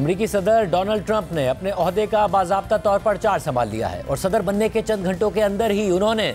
अमेरिकी सदर Donald Trump ने अपने ओहदे का बाज़ाब्ता तौर पर चार्ज संभाल लिया है और सदर बनने के चंद घंटों के अंदर ही उन्होंने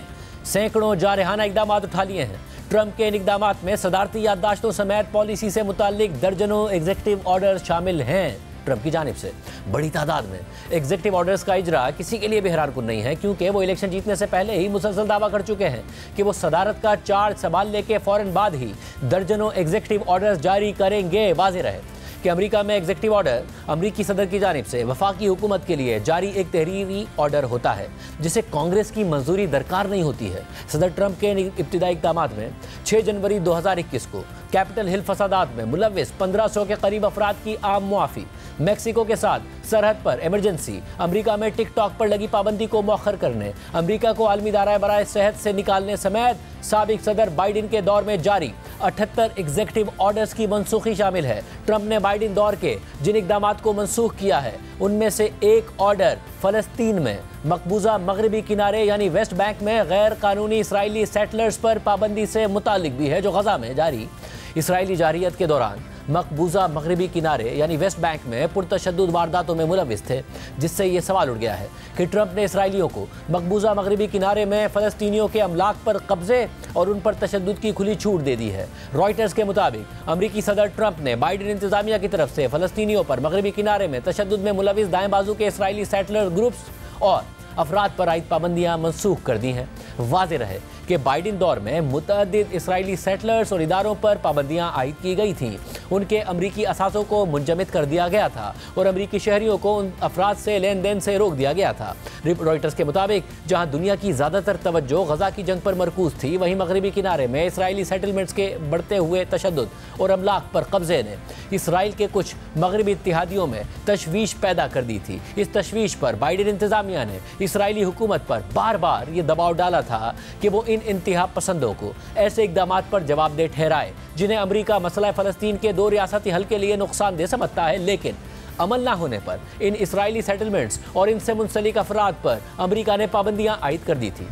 सैकड़ों जारहाना इकदाम उठा लिए हैं। ट्रंप के इन इकदाम में सदारती याददाश्तों समेत पॉलिसी से मुताल्लिक दर्जनों एग्जीक्यूटिव ऑर्डर शामिल हैं। ट्रंप की जानिब से बड़ी तादाद में एग्जीक्यूटिव ऑर्डर्स का इजरा किसी के लिए भी हैरानकुन नहीं है, क्योंकि वो इलेक्शन जीतने से पहले ही मुसलसल दावा कर चुके हैं कि वो सदारत का चार्ज संभालने के फौरन बाद ही दर्जनों एग्जीक्यूटिव ऑर्डर्स जारी करेंगे। वाज़ेह रहे कि अमेरिका में एग्जीक्यूटिव ऑर्डर अमेरिकी सदर की जानिब से वफाकी हुकूमत के लिए जारी एक तहरीरी ऑर्डर होता है जिसे कांग्रेस की मंजूरी दरकार नहीं होती है। सदर ट्रंप के इब्तिदाई इक़दाम में 6 जनवरी 2021 को कैपिटल हिल फसादात में मुलव्विस 1500 के करीब अफराद की आम मुआफ़ी, मैक्सिको के साथ सरहद पर इमरजेंसी, अमेरिका में टिकटॉक पर लगी पाबंदी को मौखर करने, अमेरिका को आलमी दायरा बराए सेहत से निकालने समेत साबिक सदर बाइडेन के दौर में जारी 78 एग्जीक्यूटिव ऑर्डर्स की मनसूखी शामिल है। ट्रंप ने बाइडेन दौर के जिन इकदामात को मनसूख किया है उनमें से एक ऑर्डर फ़लस्तीन में मकबूजा मगरबी किनारे यानी वेस्ट बैंक में गैर कानूनी इसराइली सेटलर्स पर पाबंदी से मुतालिक भी है, जो गजा में जारी इसराइली जारियत के दौरान मकबूजा मगरबी किनारे यानी वेस्ट बैंक में पुरतशद्दुद वारदातों में मुलव्विस थे, जिससे ये सवाल उठ गया है कि ट्रंप ने इसराइलियों को मकबूजा मगरबी किनारे में फ़लस्तीनियों के अमलाक पर कब्जे और उन पर तशद्दुद की खुली छूट दे दी है। रॉयटर्स के मुताबिक अमेरिकी सदर ट्रंप ने बाइडेन इंतजामिया की तरफ से फ़लस्तीनियों पर मगरबी किनारे में तशद्दुद में मुलव्विस दाएं बाजू के इसराइली सेटलर ग्रुप्स और अफराद पर आयद पाबंदियाँ मनसूख कर दी हैं। वाज़ेह रहे कि बाइडेन दौर में मुतअद्दिद इसराइली सेटलर्स और इदारों पर पाबंदियाँ आयद की गई थीं, उनके अमरीकी असासों को मुंजमद कर दिया गया था और अमरीकी शहरियों को उन अफराद से लेन देन से रोक दिया गया था। रॉयटर्स के मुताबिक जहाँ दुनिया की ज़्यादातर तवज्जो गजा की जंग पर मरकूज थी, वहीं मगरबी किनारे में इसराइली सेटलमेंट्स के बढ़ते हुए तशद्दुद और अमलाक पर कब्जे ने इसराइल के कुछ मगरबी इत्तेहादियों में तशवीश पैदा कर दी थी। इस तशवीश पर बाइडेन इंतजामिया ने इसराइली हुकूमत पर बार बार ये दबाव डाला था कि वो इन इंतहा पसंदों को ऐसे इकदामात पर जवाबदेह ठहराए जिन्हें अमेरिका मसला फ़लस्तीन के 2 रियासती हल के लिए नुकसानदेह समझता है, लेकिन अमल ना होने पर इन इसराइली सेटलमेंट्स और इनसे मुंसलिक अफराद पर अमेरिका ने पाबंदियाँ आयद कर दी थी।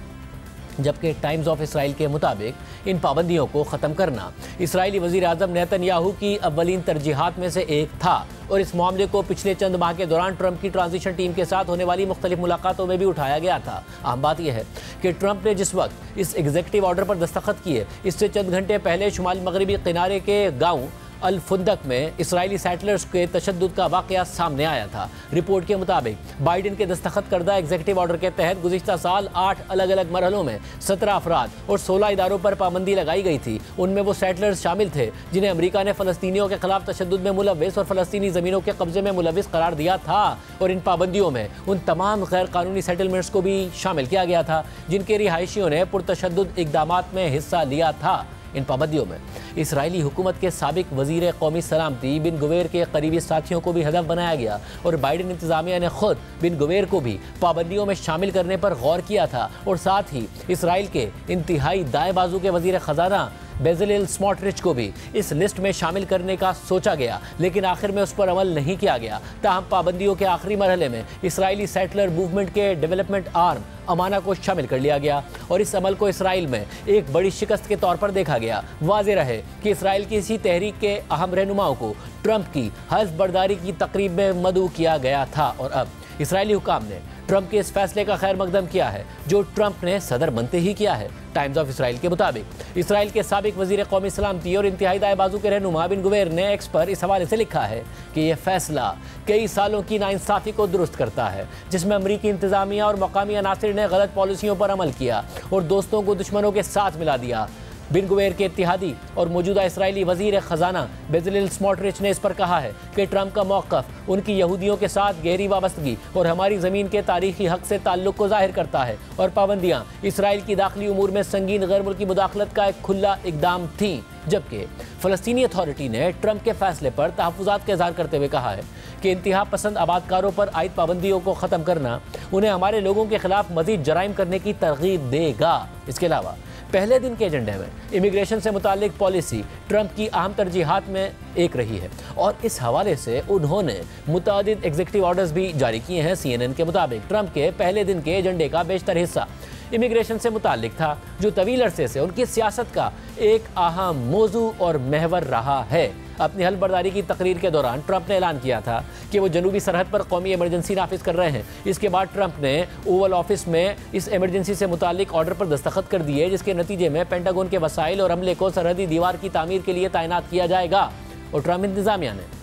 जबकि टाइम्स ऑफ इसराइल के मुताबिक इन पाबंदियों को ख़त्म करना इसराइली वज़ीर आज़म नेतन्याहू की अव्वलीन तरजीहात में से एक था और इस मामले को पिछले चंद माह के दौरान ट्रंप की ट्रांजिशन टीम के साथ होने वाली मुख्तलिफ मुलाकातों में भी उठाया गया था। अहम बात यह है कि ट्रंप ने जिस वक्त इस एग्जीक्यूटिव ऑर्डर पर दस्तखत किए, इससे चंद घंटे पहले शुमाल मगरबी किनारे के गाँव अल फुंदक में इसराइली सेटलर्स के तशद्दुद का वाक़या सामने आया था। रिपोर्ट के मुताबिक बाइडेन के दस्तखत करदा एग्जीक्यूटिव ऑर्डर के तहत गुज़िश्ता साल 8 अलग अलग मरहलों में 17 अफराद और 16 इदारों पर पाबंदी लगाई गई थी। उनमें वो सेटलर्स शामिल थे जिन्हें अमेरिका ने फ़लस्तीनियों के खिलाफ तशद्दुद में मुलव्विस और फ़लस्तीनी ज़मीनों के कब्जे में मुलव्विस करार दिया था और इन पाबंदियों में उन तमाम गैर कानूनी सेटलमेंट्स को भी शामिल किया गया था जिनके रिहायशियों ने पुरतशद्दुद इक़दामात में हिस्सा लिया था। इन पाबंदियों में इसराइली हुकूमत के साबिक वज़ीर कौमी सलामती बिन गुवेर के करीबी साथियों को भी हदफ बनाया गया और बाइडेन इंतजामिया ने खुद बिन गुवेर को भी पाबंदियों में शामिल करने पर गौर किया था और साथ ही इसराइल के इंतहाई दाएं बाजू के वज़ीर ख़जाना बेज़लेल स्मोट्रिच को भी इस लिस्ट में शामिल करने का सोचा गया, लेकिन आखिर में उस पर अमल नहीं किया गया। ताहम पाबंदियों के आखिरी मरहले में इसराइली सेटलर मूवमेंट के डेवलपमेंट आर्म अमाना को शामिल कर लिया गया और इस अमल को इसराइल में एक बड़ी शिकस्त के तौर पर देखा गया। वाज़ेह रहे कि इसराइल की इसी तहरीक के अहम रहनुमाओं को ट्रंप की हल्फ बर्दारी की तकरीब में मदऊ किया गया था और अब इसराइली हुकाम ने ट्रंप के इस फैसले का खैर मकदम किया है जो ट्रंप ने सदर बनते ही किया है। टाइम्स ऑफ इसराइल के मुताबिक इसराइल के साबिक वज़ीर कौमी सलामती और इंतहाई दाएं बाजू के रहनुमा बिन गुवेर ने एक्स पर इस हवाले से लिखा है कि यह फैसला कई सालों की नाइंसाफ़ी को दुरुस्त करता है, जिसमें अमरीकी इंतजामिया और मकामी अनासिर ने गलत पॉलिसियों पर अमल किया और दोस्तों को दुश्मनों के साथ मिला दिया। बिन गुवेर के इत्तेहादी और मौजूदा इसराइली वज़ीर ख़जाना बेज़लेल स्मोट्रिच ने इस पर कहा है कि ट्रंप का मौक़िफ़ उनकी यहूदियों के साथ गहरी वाबस्तगी और हमारी ज़मीन के तारीख़ी हक़ से ताल्लुक़ को ज़ाहिर करता है और पाबंदियाँ इसराइल की दाखिली उमूर में संगीन गैर मुल्की मुदाखलत का एक खुला इक़दाम थीं। जबकि फ़लस्तीनी अथॉरिटी ने ट्रंप के फ़ैसले पर तहफ़्फ़ुज़ात का इज़हार करते हुए कहा है कि इंतहा पसंद आबादकारों पर आयद पाबंदियों को ख़त्म करना उन्हें हमारे लोगों के खिलाफ मज़ीद जराइम करने की तरग़ीब देगा। इसके अलावा पहले दिन के एजेंडे में इमिग्रेशन से मुतालिक पॉलिसी ट्रंप की अहम तरजीहात में एक रही है और इस हवाले से उन्होंने मुतादिद एग्जीक्यूटिव ऑर्डर्स भी जारी किए हैं। CNN के मुताबिक ट्रंप के पहले दिन के एजेंडे का बेशतर हिस्सा इमिग्रेशन से मुतालिक था, जो तवील अरसे से उनकी सियासत का एक अहम मौजू और महवर रहा है। अपनी हल्फबर्दारी की तकरीर के दौरान ट्रंप ने ऐलान किया था कि वो जनूबी सरहद पर कौमी इमरजेंसी नाफिज कर रहे हैं। इसके बाद ट्रंप ने ओवल ऑफिस में इस इमरजेंसी से मुतालिक ऑर्डर पर दस्तखत कर दिए, जिसके नतीजे में पेंटागन के वसाइल और अमले को सरहदी दीवार की तामीर के लिए तैनात किया जाएगा। और ट्रंप इंतजामिया ने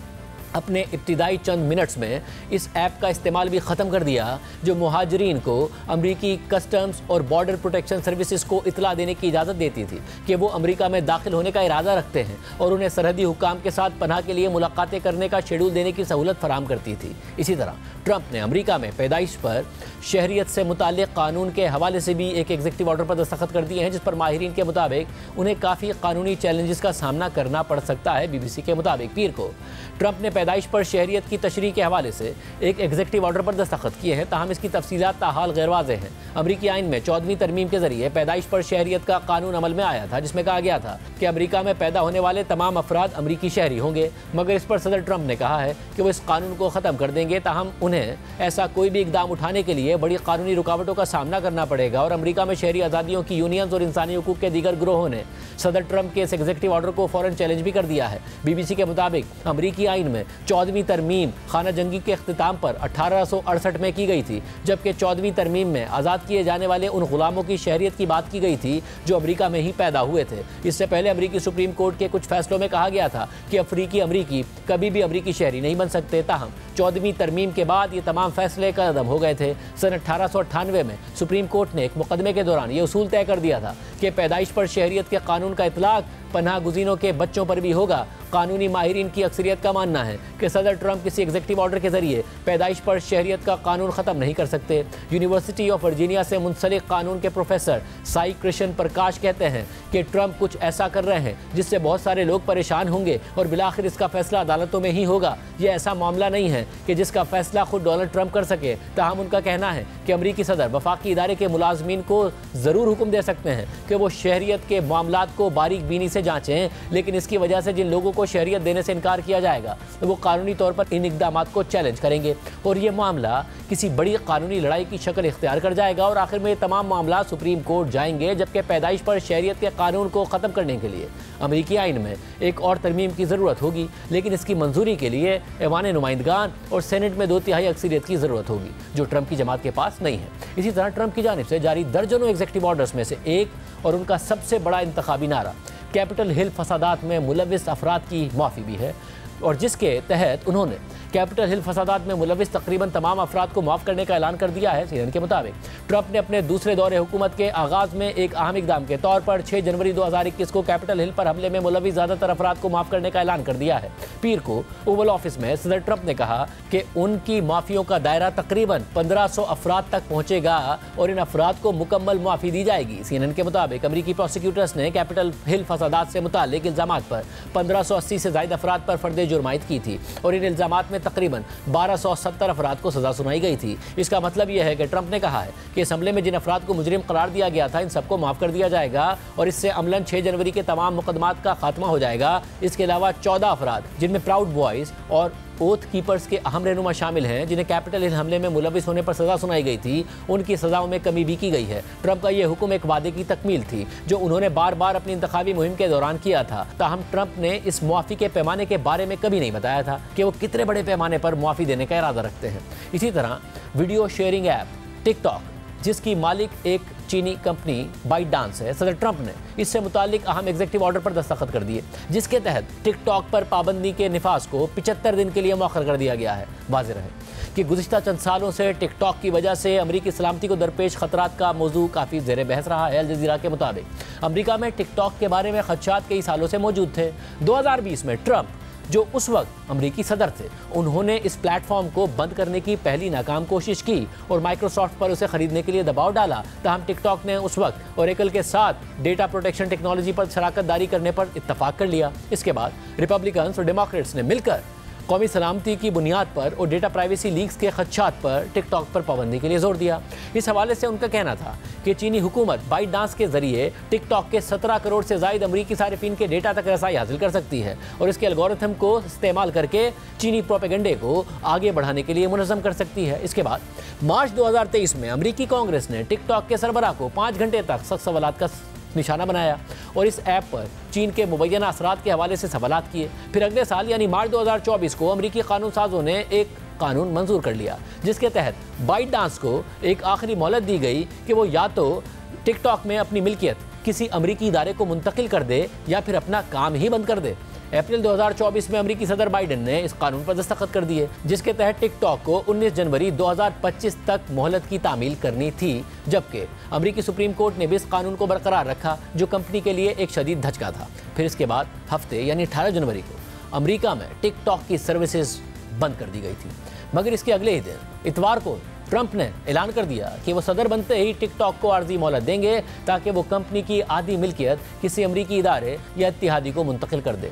अपने इब्तिदाई चंद मिनट्स में इस ऐप का इस्तेमाल भी ख़त्म कर दिया, जो मुहाजिरीन को अमरीकी कस्टम्स और बॉर्डर प्रोटेक्शन सर्विसेज को इतला देने की इजाज़त देती थी कि वो अमरीका में दाखिल होने का इरादा रखते हैं, और उन्हें सरहदी हुकाम के साथ पनाह के लिए मुलाकातें करने का शेड्यूल देने की सहूलत फराहम करती थी। इसी तरह ट्रंप ने अमरीका में पैदाइश पर शहरियत से मुताल्लिक़ कानून के हवाले से भी एक एग्जीक्यूटिव ऑर्डर पर दस्तखत कर दिए हैं, जिस पर माहिरीन के मुताबिक उन्हें काफ़ी कानूनी चैलेंजेस का सामना करना पड़ सकता है। BBC के मुताबिक पीर को ट्रंप ने पैदाइश पर शहरियत की तशरीह के हवाले से एक एग्जीक्यूटिव ऑर्डर पर दस्तखत किए हैं, ताहम इसकी तफसीलात ताहाल गैर वाज़े हैं। अमरीकी आइन में 14वीं तरमीम के जरिए पैदाइश पर शहरियत का कानून अमल में आया था, जिसमें कहा गया था कि अमरीका में पैदा होने वाले तमाम अफराद अमरीकी शहरी होंगे, मगर इस पर सदर ट्रंप ने कहा है कि वो इस कानून को ख़त्म कर देंगे, ताहम उन्हें ऐसा कोई भी इकदाम उठाने के लिए बड़ी कानूनी रुकावटों का सामना करना पड़ेगा। और अमरीका में शहरी आज़ादियों की यूनियंस और इंसानी हुकूक के दीगर ग्रोहों ने सदर ट्रंप के इस एग्जीक्यूटिव ऑर्डर को फ़ौरन चैलेंज भी कर दिया है। BBC के मुताबिक अमरीकी आइन में 14वीं तरमीम खाना जंगी के अख्तिताम पर 1868 में की गई थी, जबकि 14वीं तरमीम में आज़ाद किए जाने वाले उन गुलामों की शहरियत की बात की गई थी जो अमरीका में ही पैदा हुए थे। इससे पहले अमरीकी सुप्रीम कोर्ट के कुछ फैसलों में कहा गया था कि अफ्रीकी अमरीकी कभी भी अमरीकी शहरी नहीं बन सकते, ताहम 14वीं तरमीम के बाद ये तमाम फैसले कदम हो गए थे। सन 1898 में सुप्रीम कोर्ट ने एक मुकदमे के दौरान ये उसूल तय कर दिया था कि पैदाइश पर शहरियत के कानून का इतलाक पनाह गुज़ीनों के बच्चों पर भी होगा। कानूनी माहिरीन की अक्सरियत का मानना है कि सदर ट्रंप किसी एग्जीक्यूटिव ऑर्डर के जरिए पैदाइश पर शहरियत का कानून ख़त्म नहीं कर सकते। यूनिवर्सिटी ऑफ वर्जीनिया से मुंसलिक कानून के प्रोफेसर साई कृष्ण प्रकाश कहते हैं कि ट्रंप कुछ ऐसा कर रहे हैं जिससे बहुत सारे लोग परेशान होंगे और बिलाखिर इसका फैसला अदालतों में ही होगा। यह ऐसा मामला नहीं है कि जिसका फैसला खुद डोनाल्ड ट्रंप कर सके। ताहम उनका कहना है कि अमरीकी सदर वफाकी इदारे के मुलाजमीन को ज़रूर हुक्म दे सकते हैं कि वो शहरियत के मामलात को बारीक बीनी से जाँचें, लेकिन इसकी वजह से जिन लोगों को शहरियत देने से इनकार किया जाएगा तो वो कानूनी तौर पर इन इक़दामात को चैलेंज करेंगे और ये मामला किसी बड़ी कानूनी लड़ाई की शक्ल इख्तियार कर जाएगा और आखिर में ये तमाम मामला सुप्रीम कोर्ट जाएंगे। जबकि पैदाइश पर शहरियत के कानून को ख़त्म करने के लिए अमरीकी आइन में एक और तरमीम की ज़रूरत होगी, लेकिन इसकी मंजूरी के लिए ऐवान नुमाइंदगान और सेनेट में 2/3 अक्सरियत की ज़रूरत होगी, जो ट्रंप की जमात के पास नहीं है। इसी तरह ट्रंप की जानिब से जारी दर्जनों एग्जीक्यूटिव ऑर्डर्स में से एक और उनका सबसे बड़ा इंतखाबी नारा कैपिटल हिल फसादात में मुलविस अफराद की माफ़ी भी है, और जिसके तहत उन्होंने कैपिटल हिल फसादात में मुलविस तकरीबन तमाम अफराद को माफ़ करने का ऐलान कर दिया है। CNN के मुताबिक ट्रंप ने अपने दूसरे दौरे हुकूमत के आगाज़ में एक अहम इकदाम के तौर पर 6 जनवरी 2021 को कैपिटल हिल पर हमले में मुलविस ज़्यादातर अफराद को माफ़ करने का ऐलान कर दिया है। पीर को ओवल ऑफिस में सदर ट्रंप ने कहा कि उनकी माफ़ियों का दायरा तकरीबन 1500 अफराद तक पहुँचेगा और इन अफराद को मुकम्मल माफ़ी दी जाएगी। CNN के मुताबिक अमरीकी प्रोसिक्यूटर्स ने कैपिटल हिल फसादात से मुताल्लिक इल्ज़ामात पर 1580 से ज़ायद अफराद पर फर्द जुर्मायत की थी और इन इल्ज़ामात में तकरीबन 1270 अफराद को सजा सुनाई गई थी। इसका मतलब यह है कि ट्रंप ने कहा है कि इस हमले में जिन अफराद को मुजरिम करार दिया गया था इन सबको माफ़ कर दिया जाएगा और इससे अमलन 6 जनवरी के तमाम मुकदमात का खात्मा हो जाएगा। इसके अलावा 14 अफराद जिनमें प्राउड बॉयज़ और ओथ कीपर्स के अहम रहनुमा शामिल हैं, जिन्हें कैपिटल हिल हमले में मुलविस होने पर सज़ा सुनाई गई थी, उनकी सज़ाओं में कमी भी की गई है। ट्रंप का यह हुक्म एक वादे की तकमील थी जो उन्होंने बार बार अपनी इंतखाबी मुहिम के दौरान किया था। ताहम ट्रंप ने इस मुआफ़ी के पैमाने के बारे में कभी नहीं बताया था कि वो कितने बड़े पैमाने पर मुआफ़ी देने का इरादा रखते हैं। इसी तरह वीडियो शेयरिंग ऐप टिकटॉक, जिसकी मालिक एक चीनी कंपनी बाइटडांस है, सदर ट्रंप ने इससे मुतालिक अहम एग्जीक्यूटिव ऑर्डर पर दस्तखत कर दिए, जिसके तहत टिकटॉक पर पाबंदी के निफाज को 75 दिन के लिए मौखर कर दिया गया है। वाज़ेह रहे कि गुज़िश्ता चंद सालों से टिकटॉक की वजह से अमरीकी सलामती को दरपेश खतरात का मौजू काफ़ी ज़ेर बहस रहा है। अल जज़ीरा के मुताबिक अमरीका में टिकटॉक के बारे में खदशात कई सालों से मौजूद थे। 2020 में ट्रंप, जो उस वक्त अमरीकी सदर थे, उन्होंने इस प्लेटफॉर्म को बंद करने की पहली नाकाम कोशिश की और माइक्रोसॉफ्ट पर उसे खरीदने के लिए दबाव डाला। ताहम टिकटॉक ने उस वक्त ओरेकल के साथ डेटा प्रोटेक्शन टेक्नोलॉजी पर शराकत दारी करने पर इत्तफाक कर लिया। इसके बाद रिपब्लिकन्स और डेमोक्रेट्स ने मिलकर कौमी सलामती की बुनियाद पर और डेटा प्राइवेसी लीक्स के खदशात पर टिकटॉक पर पाबंदी के लिए जोर दिया। इस हवाले से उनका कहना था कि चीनी हुकूमत बाइटडांस के जरिए टिकटॉक के 17 करोड़ से ज़ायद अमरीकी सारिफीन के डेटा तक रसाई हासिल कर सकती है और इसके एल्गोरिथम को इस्तेमाल करके चीनी प्रोपेगेंडे को आगे बढ़ाने के लिए मुनज़्ज़म कर सकती है। इसके बाद मार्च 2023 में अमरीकी कांग्रेस ने टिकटॉक के सरबराह को 5 घंटे तक सख्त सवालात का निशाना बनाया और इस ऐप पर चीन के मुबैना असरात के हवाले से सवालात किए। फिर अगले साल यानी मार्च 2024 को अमरीकी कानून साजों ने एक कानून मंजूर कर लिया, जिसके तहत बाइट डांस को एक आखिरी मोहलत दी गई कि वो या तो टिकटॉक में अपनी मिल्कियत किसी अमरीकी इदारे को मुंतकिल कर दे या फिर अपना काम ही बंद कर दे। अप्रैल 2024 में अमरीकी सदर बाइडेन ने इस कानून पर दस्तखत कर दिए, जिसके तहत टिकटॉक को 19 जनवरी 2025 तक मोहलत की तामील करनी थी, जबकि अमरीकी सुप्रीम कोर्ट ने भी इस कानून को बरकरार रखा, जो कंपनी के लिए एक शदीद धचका था। फिर इसके बाद हफ्ते यानी 18 जनवरी को अमरीका में टिकटॉक की सर्विसेज बंद कर दी गई थी। मगर इसके अगले ही दिन इतवार को ट्रंप ने ऐलान कर दिया कि वो सदर बनते ही टिकटॉक को आर्जी मोहलत देंगे ताकि वो कंपनी की आधी मिल्कियत किसी अमरीकी इदारे या इत्तिहादी को मुंतकिल कर दे।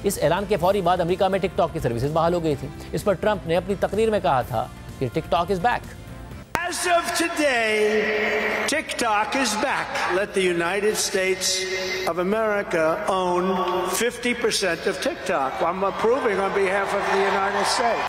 इस ऐलान के फौरी बाद अमेरिका में टिकटॉक की सर्विसेज बहाल हो गई थी। इस पर ट्रंप ने अपनी तकरीर में कहा था कि TikTok is back. As of today, TikTok is back. Let the United States of America own 50% of TikTok. I'm approving on behalf of the United States.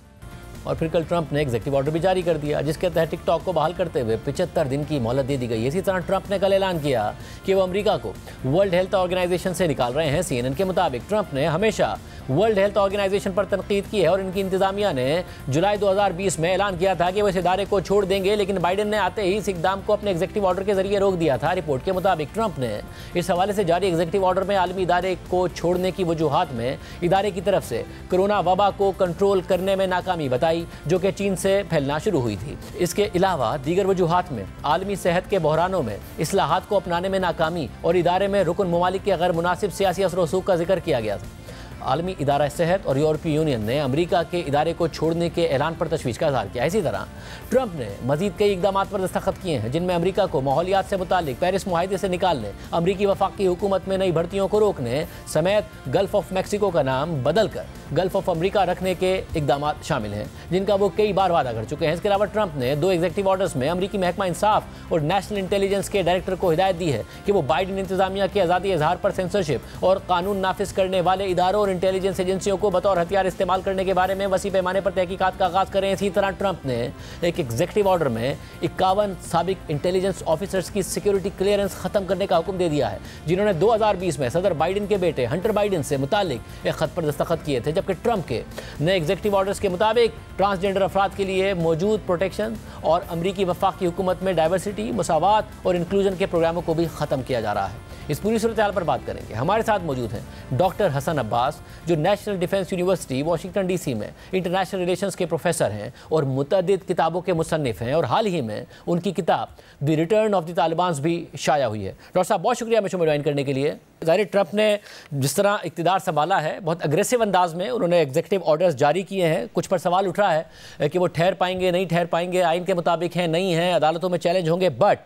और फिर कल ट्रंप ने एग्जीक्यूटिव ऑर्डर भी जारी कर दिया, जिसके तहत टिकटॉक को बहाल करते हुए 75 दिन की मोहलत दे दी गई। इसी तरह ट्रंप ने कल ऐलान किया कि वो अमेरिका को वर्ल्ड हेल्थ ऑर्गेनाइजेशन से निकाल रहे हैं। CNN के मुताबिक ट्रंप ने हमेशा वर्ल्ड हेल्थ ऑर्गेनाइजेशन पर तनकीद की है और इनकी इंतजामिया ने जुलाई 2020 में ऐलान किया था कि वो इस इदारे को छोड़ देंगे, लेकिन बाइडेन ने आते ही इस इकदाम को अपने एग्जीक्यूटिव ऑर्डर के जरिए रोक दिया था। रिपोर्ट के मुताबिक ट्रंप ने इस हवाले से जारी एग्जीक्यूटिव ऑर्डर में आलमी इदारे को छोड़ने की वजूहात में इदारे की तरफ से कोरोना वबा को कंट्रोल करने में नाकामी बताई, जो कि चीन से फैलना शुरू हुई थी। इसके अलावा दीगर वजूहात में आलमी सेहत के बहरानों में इस्लाहात को अपनाने में नाकामी और इदारे में रुकन ममालिक के गैर मुनासिब सियासी असर रसूख का जिक्र किया गया था। आलमी इदारा सेहत और यूरोपीय यूनियन ने अमेरिका के इदारे को छोड़ने के ऐलान पर तशवीश का इज़हार किया। इसी तरह ट्रंप ने मजीद कई इकदाम पर दस्तखत किए हैं, जिनमें अमेरिका को माहौलियात से मुतालिक पेरिस मुआहदे से निकालने, अमरीकी वफाकी हुकूमत में नई भर्तियों को रोकने समेत गल्फ ऑफ मैक्सिको का नाम बदल कर गल्फ ऑफ अमरीका रखने के इकदाम शामिल हैं, जिनका वो कई बार वादा कर चुके हैं। इसके अलावा ट्रंप ने 2 एग्जीक्यूटिव ऑर्डर्स में अमरीकी महकमा इंसाफ और नेशनल इंटेलिजेंस के डायरेक्टर को हिदायत दी है कि वो बाइडेन इंतजामिया के आज़ादी इजहार पर सेंसरशिप और कानून नाफिज करने वाले इदारों और इंटेलिजेंस एजेंसियों को बतौर हथियार इस्तेमाल करने के बारे में वसी पैमाने पर तहकीकात का आगाज करें। इसी तरह ट्रंप ने एक एग्जीक्यूटिव ऑर्डर में 51 साबिक इंटेलिजेंस ऑफिसर्स की सिक्योरिटी क्लियरेंस खत्म करने का हुक्म दे दिया है, जिन्होंने 2020 में सदर बाइडेन के बेटे हंटर बाइडेन से मुतालिक एक खत पर दस्तखत किए थे। जबकि ट्रंप के नए एग्जीक्यूटिव ऑर्डर्स के मुताबिक ट्रांसजेंडर अफराद के लिए मौजूद प्रोटेक्शन और अमरीकी वफाकी हुकूमत में डाइवर्सिटी, मुसावात और इंक्लूजन के प्रोग्रामों को भी खत्म किया जा रहा है। इस पूरी सूरत हाल पर बात करेंगे। हमारे साथ मौजूद हैं डॉक्टर हसन अब्बास, जो national defence university Washington DC में इंटरनेशनल रिलेशंस के प्रोफेसर हैं और मुतअद्दिद किताबों के मुसन्निफ हैं, और हाल ही में उनकी किताब द रिटर्न ऑफ द तालिबान्स भी शाया हुई है। डॉक्टर साहब, बहुत शुक्रिया मुझे ज्वाइन करने के लिए। ज़ाहिर ट्रंप ने जिस तरह इक़्तिदार संभाला है, बहुत अग्रेसिव अंदाज में उन्होंने एग्जीक्यूटिव ऑर्डर्स जारी किए हैं। कुछ पर सवाल उठ रहा है कि वो ठहर पाएंगे नहीं ठहर पाएंगे, आइन के मुताबिक हैं नहीं हैं, अदालतों में चैलेंज होंगे। बट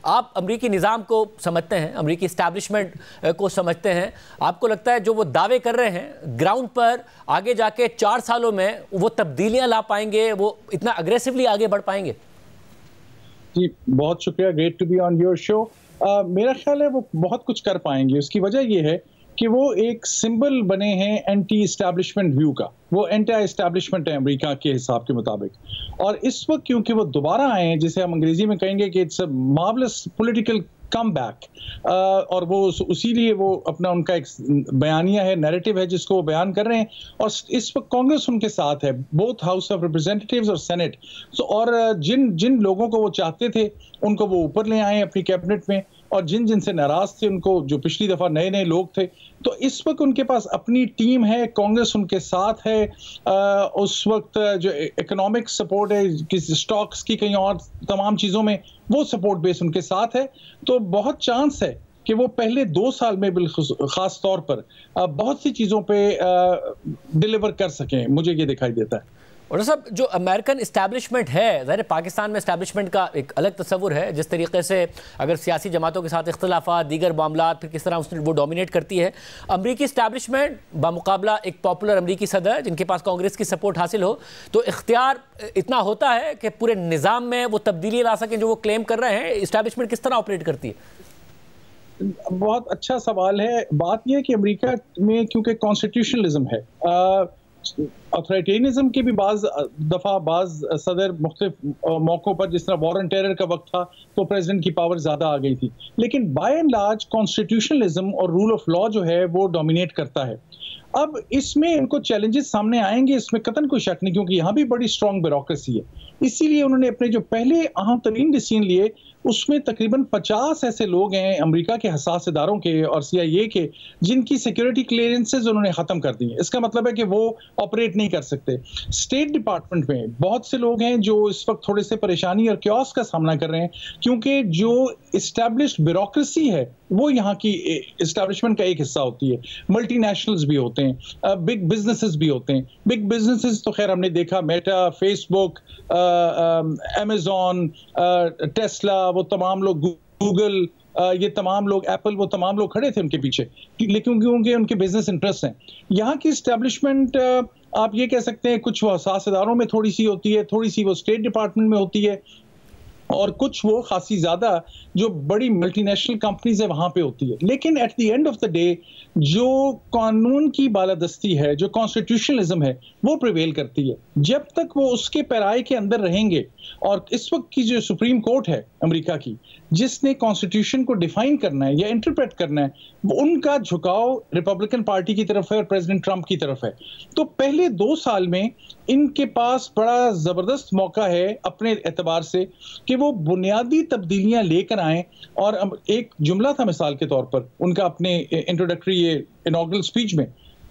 आप अमरीकी निज़ाम को समझते हैं, अमरीकी इस्टेब्लिशमेंट को समझते हैं, आपको लगता है जो वो दावे कर रहे हैं ग्राउंड पर आगे जाके 4 सालों में वो तब्दीलियां ला पाएंगे, वो इतना अग्रेसिवली आगे बढ़ पाएंगे? जी बहुत शुक्रिया, great to be on your show. मेरा ख्याल है वो बहुत कुछ कर पाएंगे। उसकी वजह ये है कि वो एक सिंबल बने हैं एंटी इस्टेब्लिशमेंट व्यू का। वो एंटी इस्टेब्लिशमेंट है अमेरिका के हिसाब के मुताबिक, और इस वक्त क्योंकि वो दोबारा आए हैं, जिसे हम अंग्रेजी में कहेंगे कि it's a marvellous political come back, और वो उसी लिए वो अपना उनका एक बयानिया है, नैरेटिव है जिसको वो बयान कर रहे हैं। और इस वक्त कांग्रेस उनके साथ है, बोथ हाउस ऑफ रिप्रेजेंटेटिव्स और सेनेट। और जिन लोगों को वो चाहते थे उनको वो ऊपर ले आए अपनी कैबिनेट में, और जिन से नाराज थे उनको, जो पिछली दफा नए नए लोग थे, तो इस वक्त उनके पास अपनी टीम है, कांग्रेस उनके साथ है। उस वक्त जो इकोनॉमिक सपोर्ट है, किसी स्टॉक्स की कहीं और तमाम चीज़ों में, वो सपोर्ट बेस उनके साथ है। तो बहुत चांस है कि वो पहले 2 साल में खास तौर पर बहुत सी चीज़ों पे डिलीवर कर सकें, मुझे ये दिखाई देता है। और सब जो अमेरिकन इस्टेब्लिशमेंट है, ज़ाहिर पाकिस्तान में इस्टेब्लिशमेंट का एक अलग तस्वुर है, जिस तरीके से अगर सियासी जमातों के साथ इख्तलाफात, दीगर मामलात, फिर किस तरह उसने वो डोमिनेट करती है। अमरीकी इस्टेब्लिशमेंट बामुकाबला एक पॉपुलर अमरीकी सदर जिनके पास कांग्रेस की सपोर्ट हासिल हो, तो इख्तियार इतना होता है कि पूरे निज़ाम में वो तब्दीली ला सकें जो वो क्लेम कर रहे हैं। इस्टेब्लिशमेंट किस तरह ऑपरेट करती है? बहुत अच्छा सवाल है। बात यह है कि अमेरिका में क्योंकि कॉन्स्टिट्यूशनलिज्म है, ऑथोरिटेरियनिज्म के भी बाज दफ़ा बाज सदर मुख्तलिफ मौक़ों पर, जिस तरह वॉर ऑन टेरर का वक्त था तो प्रेसिडेंट की पावर ज़्यादा आ गई थी, लेकिन बाय एंड लार्ज कॉन्स्टिट्यूशनलिज्म और रूल ऑफ लॉ जो है वो डोमिनेट करता है। अब इसमें इनको चैलेंजेस सामने आएंगे, इसमें कतन कोई शक नहीं, क्योंकि यहाँ भी बड़ी स्ट्रॉन्ग ब्यूरोक्रेसी है। इसीलिए उन्होंने अपने जो पहले अहम तरीन डिसीजन लिए उसमें तकरीबन 50 ऐसे लोग हैं अमेरिका के हसास इदारों के और CIA के जिनकी सिक्योरिटी क्लियरेंसेस उन्होंने ख़त्म कर दी हैं। इसका मतलब है कि वो ऑपरेट नहीं कर सकते। स्टेट डिपार्टमेंट में बहुत से लोग हैं जो इस वक्त थोड़े से परेशानी और क्योस का सामना कर रहे हैं, क्योंकि जो इस्टेब्लिश्ड ब्यूरोक्रेसी है वो यहाँ की इस्टेब्लिशमेंट का एक हिस्सा होती है। मल्टीनेशनल्स भी होते हैं, बिग बिजनेसेस भी होते हैं। बिग बिजनेसेस तो खैर हमने देखा, मेटा, फेसबुक, अमेजॉन, टेस्ला, वो तमाम लोग, गूगल, ये तमाम लोग, एप्पल, वो तमाम लोग खड़े थे उनके पीछे, लेकिन क्योंकि उनके बिजनेस इंटरेस्ट हैं। यहाँ की इस्टेब्लिशमेंट आप ये कह सकते हैं कुछ वो हसास इदारों में थोड़ी सी होती है, थोड़ी सी वो स्टेट डिपार्टमेंट में होती है, और कुछ वो खासी ज्यादा जो बड़ी मल्टीनेशनल कंपनीज है वहां पे होती है। लेकिन at the end of the day जो कानून की बालादस्ती है, जो कॉन्स्टिट्यूशनलिज्म है, वो प्रिवेल करती है। जब तक वो उसके पैराए के अंदर रहेंगे, और इस वक्त की जो सुप्रीम कोर्ट है अमेरिका की, जिसने कॉन्स्टिट्यूशन को डिफाइन करना है या इंटरप्रेट करना है, वो उनका झुकाव रिपब्लिकन पार्टी की तरफ है और प्रेसिडेंट ट्रंप की तरफ है। तो पहले 2 साल में इनके पास बड़ा जबरदस्त मौका है अपने एतबार से कि वो बुनियादी तब्दीलियां लेकर आएं। और एक जुमला था मिसाल के तौर पर उनका अपने इंट्रोडक्टरी इनॉग्रल स्पीच में,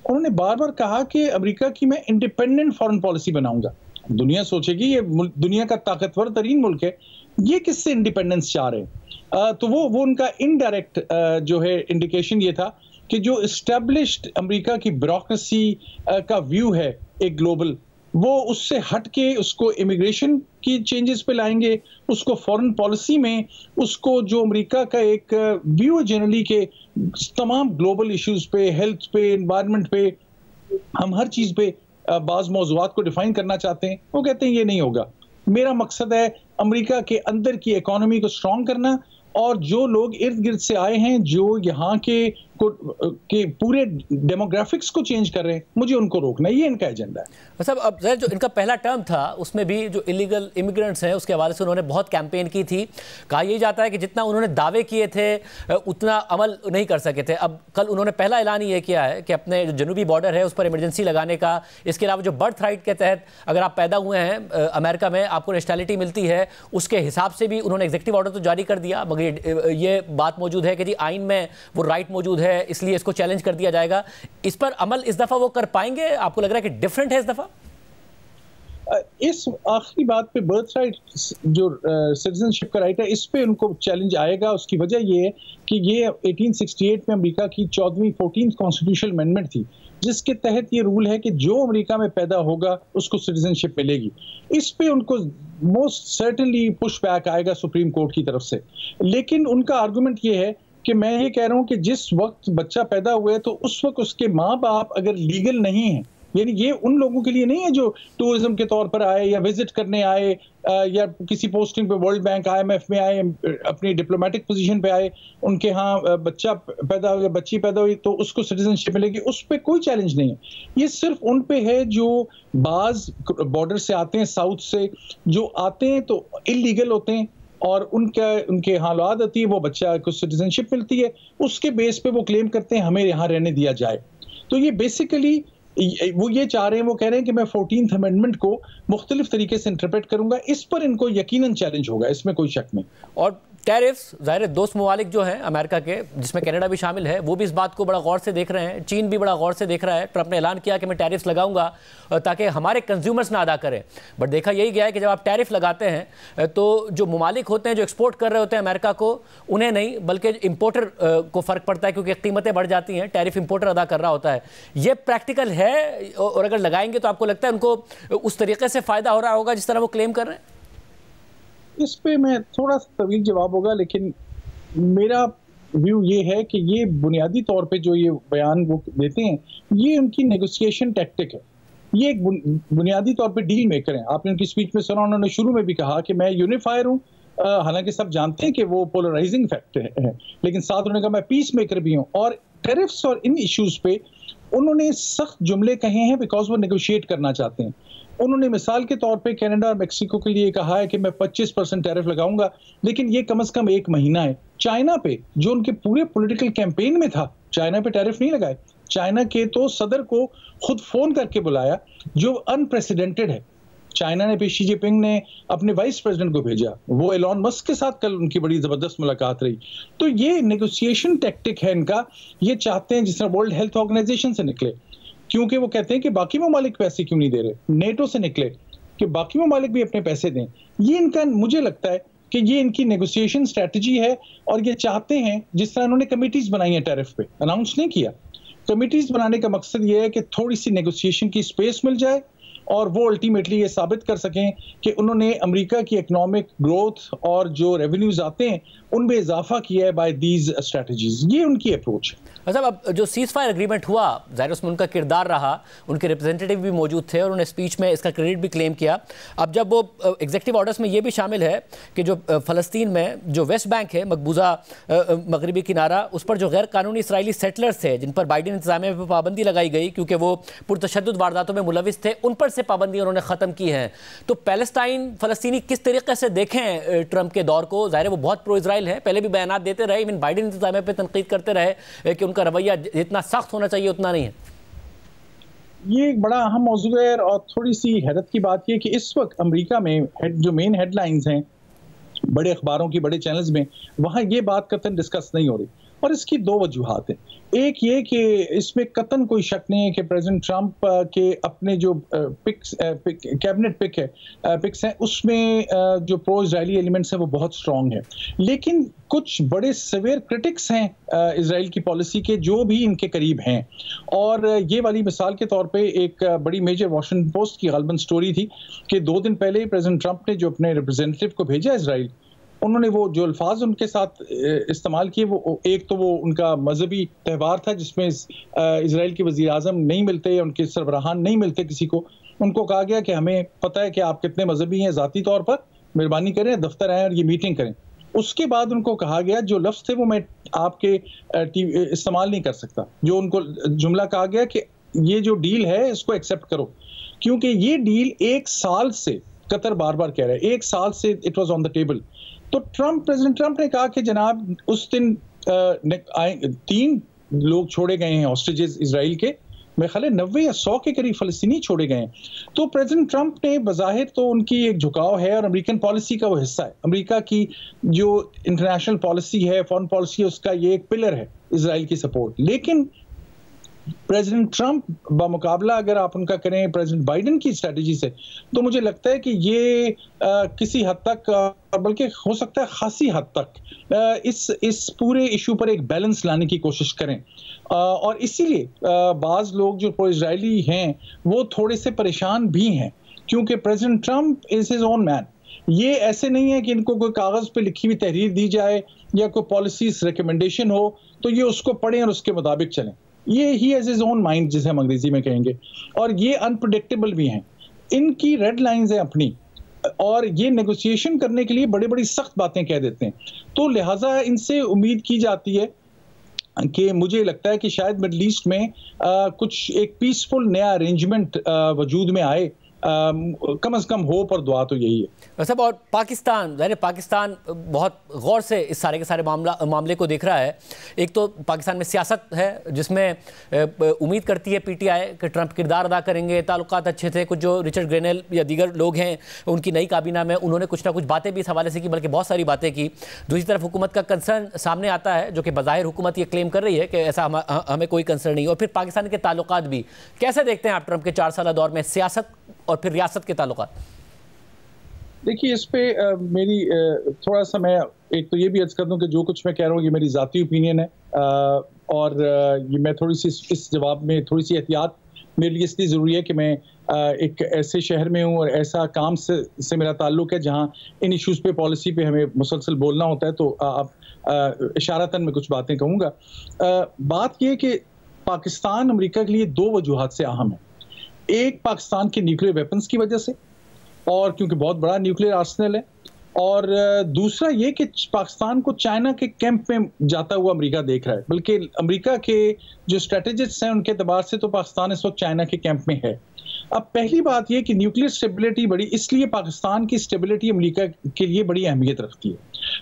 उन्होंने बार बार कहा कि अमेरिका की मैं इंडिपेंडेंट फॉरेन पॉलिसी बनाऊंगा। दुनिया सोचेगी ये दुनिया का ताकतवर तरीन मुल्क है, ये किससे इंडिपेंडेंस चाह रहे हैं? तो वो उनका इनडायरेक्ट जो है इंडिकेशन ये था कि जो इस्टेब्लिश्ड अमेरिका की ब्यूरोक्रेसी का व्यू है एक ग्लोबल, वो उससे हट के उसको इमिग्रेशन की चेंजेस पे लाएंगे, उसको फॉरेन पॉलिसी में उसको जो अमेरिका का एक व्यू जनरली के तमाम ग्लोबल इश्यूज पे, हेल्थ पे, एनवायरनमेंट पे, हम हर चीज पे बाज मौज़ूआत को डिफाइन करना चाहते हैं। वो कहते हैं ये नहीं होगा। मेरा मकसद है अमेरिका के अंदर की इकोनॉमी को स्ट्रॉन्ग करना, और जो लोग इर्द गिर्द से आए हैं, जो यहाँ के पूरे डेमोग्राफिक्स को चेंज कर रहे हैं, मुझे उनको रोकना है, ये इनका एजेंडा है। साहब, अब जहर जो इनका पहला टर्म था उसमें भी जो इलीगल इमिग्रेंट्स हैं उसके हवाले से उन्होंने बहुत कैंपेन की थी। कहा यही जाता है कि जितना उन्होंने दावे किए थे उतना अमल नहीं कर सके थे। अब कल उन्होंने पहला ऐलान ये किया है कि अपने जो जनूबी बॉर्डर है उस पर इमरजेंसी लगाने का, इसके अलावा जो बर्थ राइट के तहत अगर आप पैदा हुए हैं अमेरिका में आपको नेशनैलिटी मिलती है, उसके हिसाब से भी उन्होंने एग्जीक्यूटिव ऑर्डर तो जारी कर दिया, मगर ये बात मौजूद है कि जी आइन में वो राइट मौजूद है, इसलिए इसको चैलेंज कर दिया जाएगा। इस पर अमल इस दफा वो कर पाएंगे? आपको लग रहा है कि डिफरेंट है इस दफा? इस आखिरी बात पे बर्थ राइट जो सिटीजनशिप का राइट है, इस पे उनको चैलेंज आएगा। उसकी वजह ये है कि ये 1868 में अमेरिका की 14th कॉन्स्टिट्यूशनल अमेंडमेंट थी, जिसके तहत ये रूल है कि जो अमेरिका में पैदा होगा उसको सिटीजनशिप मिलेगी। इस पे उनको मोस्ट सर्टेनली पुश बैक आएगा सुप्रीम कोर्ट की तरफ से। लेकिन उनका आर्गुमेंट ये है कि मैं ये कह रहा हूं कि जिस वक्त बच्चा पैदा हुआ है तो उस वक्त उसके माँ बाप अगर लीगल नहीं है, यानी ये उन लोगों के लिए नहीं है जो टूरिज्म के तौर पर आए या विजिट करने आए या किसी पोस्टिंग पे वर्ल्ड बैंक IMF में आए, अपनी डिप्लोमेटिक पोजीशन पे आए, उनके यहाँ बच्चा पैदा हो, बच्ची पैदा हुई तो उसको सिटीजनशिप मिलेगी, उस पर कोई चैलेंज नहीं है। ये सिर्फ उन पे है जो बाज बॉर्डर से आते हैं, साउथ से जो आते हैं तो इलीगल होते हैं और उनके हालात आती है, वो बच्चा को सिटीजनशिप मिलती है, उसके बेस पे वो क्लेम करते हैं हमें यहाँ रहने दिया जाए। तो ये बेसिकली वो ये चाह रहे हैं, वो कह रहे हैं कि मैं 14th अमेंडमेंट को मुख्तलिफ तरीके से इंटरप्रेट करूंगा। इस पर इनको यकीनन चैलेंज होगा, इसमें कोई शक नहीं। और टैरिफ्स, ज़ाहिर है दोस्त ममालिक जो हैं अमेरिका के, जिसमें कनाडा भी शामिल है, वो भी इस बात को बड़ा गौर से देख रहे हैं। चीन भी बड़ा गौर से देख रहा है। ट्रंप ने ऐलान किया कि मैं टैरिफ्स लगाऊंगा ताकि हमारे कंज्यूमर्स ना अदा करें। बट देखा यही गया है कि जब आप टैरिफ लगाते हैं तो जो ममालिक होते हैं, जो एक्सपोर्ट कर रहे होते हैं अमेरिका को, उन्हें नहीं बल्कि इम्पोर्टर को फ़र्क पड़ता है, क्योंकि कीमतें बढ़ जाती हैं, टैरिफ इम्पोर्टर अदा कर रहा होता है। ये प्रैक्टिकल है, और अगर लगाएंगे तो आपको लगता है उनको उस तरीके से फ़ायदा हो रहा होगा जिस तरह वो क्लेम कर रहे हैं? इस पे मैं थोड़ा सा तवील जवाब होगा, लेकिन मेरा व्यू ये है कि ये बुनियादी तौर पे जो ये बयान वो देते हैं, ये उनकी नेगोशिएशन टैक्टिक है। ये एक बुनियादी तौर पे डील मेकर हैं। आपने उनकी स्पीच में सुना, उन्होंने शुरू में भी कहा कि मैं यूनिफायर हूँ, हालांकि सब जानते हैं कि वो पोलराइजिंग फैक्टर है, लेकिन साथ उन्होंने कहा मैं पीस मेकर भी हूँ। और टैरिफ्स और इन इश्यूज पे उन्होंने सख्त जुमले कहे हैं बिकॉज वो नेगोशिएट करना चाहते हैं। उन्होंने मिसाल के तौर पे कनाडा और मेक्सिको के लिए कहा है कि मैं 25% टैरिफ लगाऊंगा, लेकिन ये कम से कम 1 महीना है। चाइना पे, जो उनके पूरे पॉलिटिकल कैंपेन में था, चाइना पे टैरिफ नहीं लगाए। चाइना के तो सदर को खुद फोन करके बुलाया, जो अनप्रेसिडेंटेड है। चाइना ने भी शी जिनपिंग ने अपने वाइस प्रेसिडेंट को भेजा, वो एलॉन मस्क के साथ कल उनकी बड़ी जबरदस्त मुलाकात रही। तो ये नेगोशिएशन टैक्टिक है इनका। ये चाहते हैं जिस तरह वर्ल्ड हेल्थ ऑर्गेनाइजेशन से निकले, क्योंकि वो कहते हैं कि बाकी ममालिक पैसे क्यों नहीं दे रहे, नेटो से निकले कि बाकी ममालिक भी अपने पैसे दें। ये इनका, मुझे लगता है कि ये इनकी नेगोशिएशन स्ट्रेटजी है। और ये चाहते हैं, जिस तरह उन्होंने कमिटीज बनाई है टैरिफ पे, अनाउंस नहीं किया, कमिटीज बनाने का मकसद ये है कि थोड़ी सी नेगोशिएशन की स्पेस मिल जाए और वो अल्टीमेटली ये साबित कर सकें कि उन्होंने अमेरिका की इकोनॉमिक ग्रोथ और जो रेवेन्यूज आते हैं उनमें इजाफा किया है बाय दीज स्ट्रेटजीज। ये उनकी अप्रोच है। मतलब अब जो सीज फायर एग्रीमेंट हुआ, ज़ाहिर उसमें उनका किरदार रहा, उनके रिप्रेजेंटेटिव भी मौजूद थे और उन्होंने स्पीच में इसका क्रेडिट भी क्लेम किया। अब जब वो एग्जीक्यूटिव ऑर्डर्स में ये भी शामिल है कि जो फ़लस्तीन में जो वेस्ट बैंक है, मकबूजा मगरबी किनारा, उस पर जो गैर कानूनी इसराइली सेटलर्स थे जिन पर बाइडेन इंतजामिया पर पाबंदी लगाई गई क्योंकि वो पुरतशद्दुद वारदातों में मुलविस थे, उन पर से पाबंदी उन्होंने ख़त्म की है। तो पैलेस्टाइन फ़लस्तीनी किस तरीके से देखें ट्रंप के दौर को? ज़ाहिर वो बहुत प्रो इसराइल है, पहले भी बयान देते रहे, इवन बाइडेन इंतजामिया पर तनकीद करते रहे कि उनका रवैया जितना सख्त होना चाहिए उतना नहीं है। ये एक बड़ा अहम मौजू है और थोड़ी सी हैरत की बात यह कि इस वक्त अमेरिका में जो मेन हेडलाइंस हैं बड़े अखबारों की, बड़े चैनल्स में, वहाँ ये बात कतन डिस्कस नहीं हो रही। और इसकी दो वजूहात हैं। एक ये कि इसमें कतन कोई शक नहीं है कि प्रेसिडेंट ट्रंप के अपने जो कैबिनेट पिक्स हैं उसमें जो प्रो इजरायली एलिमेंट्स हैं वो बहुत स्ट्रॉन्ग है। लेकिन कुछ बड़े सिवियर क्रिटिक्स हैं इजराइल की पॉलिसी के जो भी इनके करीब हैं। और ये वाली मिसाल के तौर पे एक बड़ी मेजर वॉशिंगटन पोस्ट की गलबन स्टोरी थी कि 2 दिन पहले प्रेसिडेंट ट्रंप ने जो अपने रिप्रेजेंटेटिव को भेजा इजराइल, उन्होंने वो जो अल्फाज उनके साथ इस्तेमाल किए, वो एक तो वो उनका मजहबी त्यौहार था जिसमें इजराइल के वज़ीर आज़म नहीं मिलते या उनके सरबराहान नहीं मिलते किसी को। उनको कहा गया कि हमें पता है कि आप कितने मजहबी हैं, ज़ाती तौर पर मेहरबानी करें, दफ्तर आएँ और ये मीटिंग करें। उसके बाद उनको कहा गया, जो लफ्ज़ थे वो मैं आपके इस्तेमाल नहीं कर सकता, जो उनको जुमला कहा गया कि ये जो डील है इसको एक्सेप्ट करो, क्योंकि ये डील 1 साल से कतर बार बार कह रहा है, 1 साल से it was on the table. तो प्रेसिडेंट ट्रंप ने कहा कि जनाब उस दिन 3 लोग छोड़े गए हैं हॉस्टेजेस इजराइल के, मेरे ख्याल 90 या 100 के करीब फलस्तीनी छोड़े गए हैं। तो प्रेसिडेंट ट्रंप ने बज़ाहिर तो उनकी एक झुकाव है और अमेरिकन पॉलिसी का वो हिस्सा है, अमेरिका की जो इंटरनेशनल पॉलिसी है, फॉरेन पॉलिसी है, उसका ये एक पिलर है इजराइल की सपोर्ट। लेकिन प्रेसिडेंट ट्रंप बामुकाबला अगर आप उनका करें प्रेसिडेंट बाइडेन की स्ट्रेटजी से, तो मुझे लगता है कि ये किसी हद तक, बल्कि हो सकता है खासी हद तक इस पूरे इशू पर एक बैलेंस लाने की कोशिश करें। और इसीलिए बाज़ लोग जो प्रो इजरायली हैं वो थोड़े से परेशान भी हैं, क्योंकि president Trump is his own man. ये ऐसे नहीं है कि इनको कोई कागज़ पे लिखी हुई तहरीर दी जाए या कोई पॉलिसीज रिकमेंडेशन हो तो ये उसको पढ़ें और उसके मुताबिक चलें। ये he has his own mind जिसे हम अंग्रेजी में कहेंगे, और ये अनप्रेडिक्टेबल भी हैं। इनकी रेड लाइंस हैं अपनी, और ये नेगोशिएशन करने के लिए बड़ी बड़ी सख्त बातें कह देते हैं। तो लिहाजा इनसे उम्मीद की जाती है कि मुझे लगता है कि शायद मिडल ईस्ट में कुछ एक पीसफुल नया अरेंजमेंट वजूद में आए। कम से कम होप और दुआ तो यही है। सब और पाकिस्तान बहुत गौर से इस सारे के सारे मामले को देख रहा है। एक तो पाकिस्तान में सियासत है जिसमें उम्मीद करती है पीटीआई कि ट्रंप किरदार अदा करेंगे, ताल्लुकात अच्छे थे। कुछ जो रिचर्ड ग्रेनेल या दीगर लोग हैं उनकी नई काबीना में उन्होंने कुछ ना कुछ बातें भी इस हवाले से की, बल्कि बहुत सारी बातें की। दूसरी तरफ हुकूमत का कंसर्न सामने आता है, जो कि बज़ाहिर हुकूमत ये क्लेम कर रही है कि ऐसा हमें कोई कंसर्न नहीं। और फिर पाकिस्तान के ताल्लुकात भी कैसे देखते हैं आप ट्रंप के 4 साल दौर में, सियासत और फिर रियासत के ताल्लुकात? देखिए, इस पे मेरी थोड़ा सा, मैं एक तो ये भी अर्ज कर दूं कि जो कुछ मैं कह रहा हूँ ये मेरी ज़ाती ओपिनियन है, और ये मैं थोड़ी सी इस जवाब में थोड़ी सी एहतियात मेरे लिए इसलिए ज़रूरी है कि मैं एक ऐसे शहर में हूँ और ऐसा काम से मेरा ताल्लुक़ है जहाँ इन इश्यूज़ पे, पॉलिसी पे हमें मुसलसल बोलना होता है। तो आप इशारतन में कुछ बातें कहूँगा। बात ये कि पाकिस्तान अमेरिका के लिए 2 वजूहात से अहम है। एक, पाकिस्तान के न्यूक्लियर वेपन्स की वजह से, और क्योंकि बहुत बड़ा न्यूक्लियर आर्सेनल है, और दूसरा ये कि पाकिस्तान को चाइना के कैंप में जाता हुआ अमेरिका देख रहा है, बल्कि अमेरिका के जो स्ट्रेटेजिस्ट्स हैं उनके एतबार से तो पाकिस्तान इस वक्त चाइना के कैंप में है। अब पहली बात यह कि न्यूक्लियर स्टेबिलिटी बड़ी, इसलिए पाकिस्तान की स्टेबिलिटी अमेरिका के लिए बड़ी अहमियत रखती है,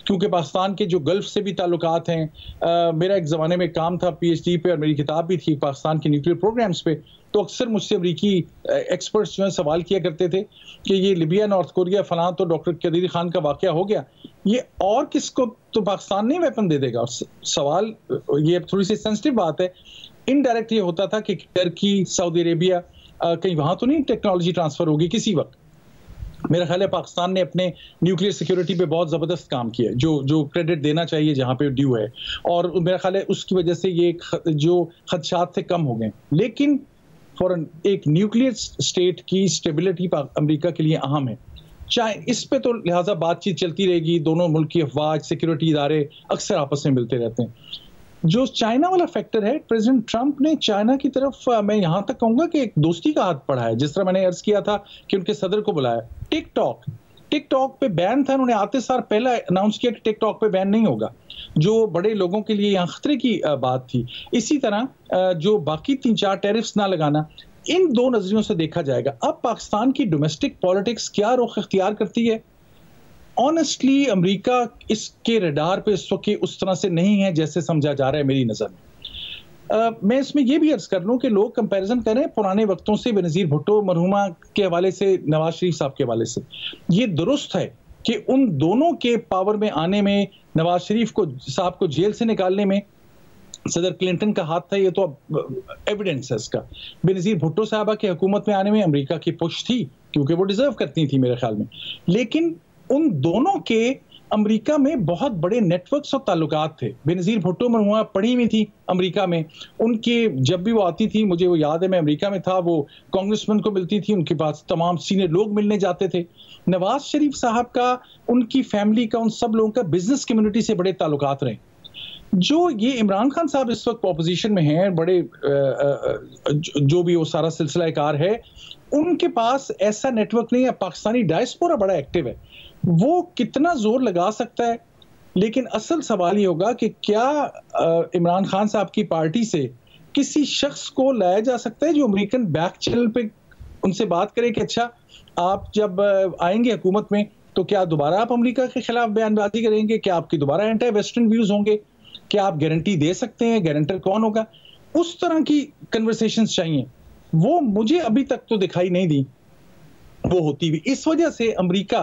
क्योंकि पाकिस्तान के जो गल्फ से भी ताल्लुकात हैं। मेरा एक ज़माने में काम था PhD पे और मेरी किताब भी थी पाकिस्तान के न्यूक्लियर प्रोग्राम्स पे, तो अक्सर मुझसे अमरीकी एक्सपर्ट्स जो हैं सवाल किया करते थे कि ये लिबिया, नॉर्थ कोरिया, फलां तो डॉक्टर कदीर खान का वाक़या हो गया, ये और किसको तो पाकिस्तान नहीं वेपन दे देगा। और सवाल, ये थोड़ी सी सेंसिटिव बात है, इनडायरेक्ट ये होता था कि टर्की, सऊदी अरेबिया, कहीं वहां तो नहीं टेक्नोलॉजी ट्रांसफर होगी किसी वक्त। मेरा ख्याल है पाकिस्तान ने अपने न्यूक्लियर सिक्योरिटी पे बहुत ज़बरदस्त काम किया है, जो क्रेडिट देना चाहिए जहां पे ड्यू है, और मेरा ख्याल है उसकी वजह से ये जो खदशात थे कम हो गए। लेकिन फॉर एक न्यूक्लियर स्टेट की स्टेबिलिटी अमेरिका के लिए अहम है। चाहे इस पे तो लिहाजा बातचीत चलती रहेगी, दोनों मुल्क की अफवाज, सिक्योरिटी इदारे अक्सर आपस में मिलते रहते हैं। जो चाइना वाला फैक्टर है, प्रेसिडेंट ट्रंप ने चाइना की तरफ, मैं यहां तक कहूंगा कि एक दोस्ती का हाथ बढ़ाया, जिस तरह मैंने अर्ज किया था कि उनके सदर को बुलाया। टिकटॉक पे बैन था, उन्होंने आते सार पहला अनाउंस किया कि टिकटॉक पे बैन नहीं होगा, जो बड़े लोगों के लिए यहाँ खतरे की बात थी। इसी तरह जो बाकी 3-4 टैरिफ्स ना लगाना, इन दो नजरियों से देखा जाएगा। अब पाकिस्तान की डोमेस्टिक पॉलिटिक्स क्या रुख इख्तियार करती है, ऑनेस्टली अमेरिका इसके रडार पे इस वक्त उस तरह से नहीं है जैसे समझा जा रहा है मेरी नज़र में। मैं इसमें यह भी अर्ज कर लूं कि लोग कंपैरिजन करें पुराने वक्तों से, बेनज़ीर भुट्टो मरहुमा के हवाले से, नवाज शरीफ साहब के हवाले से। ये दुरुस्त है कि उन दोनों के पावर में आने में, नवाज शरीफ को साहब को जेल से निकालने में सदर क्लिंटन का हाथ था, ये तो अब एविडेंस है इसका। बेनज़ीर भुट्टो साहबा की हुकूमत में आने में अमेरिका की पुश थी, क्योंकि वो डिजर्व करती थी मेरे ख्याल में। लेकिन उन दोनों के अमेरिका में बहुत बड़े नेटवर्क्स और ताल्लुकात थे। बेनज़ीर भुट्टो मरहुमा पढ़ी हुई थी अमेरिका में, उनके जब भी वो आती थी, मुझे वो याद है, मैं अमेरिका में था, वो कांग्रेसमैन को मिलती थी, उनके पास तमाम सीनियर लोग मिलने जाते थे। नवाज शरीफ साहब का, उनकी फैमिली का, उन सब लोगों का बिजनेस कम्युनिटी से बड़े ताल्लुकात रहे। जो ये इमरान खान साहब इस वक्त ऑपोजिशन में हैं, बड़े जो भी वो सारा सिलसिला कार है, उनके पास ऐसा नेटवर्क नहीं है। पाकिस्तानी डायस्पोरा बड़ा एक्टिव है, वो कितना जोर लगा सकता है। लेकिन असल सवाल ये होगा कि क्या इमरान खान साहब की पार्टी से किसी शख्स को लाया जा सकता है जो अमेरिकन बैक चैनल पे उनसे बात करे कि अच्छा, आप जब आएंगे हुकूमत में तो क्या दोबारा आप अमेरिका के खिलाफ बयानबाजी करेंगे, क्या आपकी दोबारा एंटी वेस्टर्न व्यूज होंगे, क्या आप गारंटी दे सकते हैं, गारंटर कौन होगा, उस तरह की कन्वर्सेशंस चाहिए। वो मुझे अभी तक तो दिखाई नहीं दी वो होती हुई। इस वजह से अमेरिका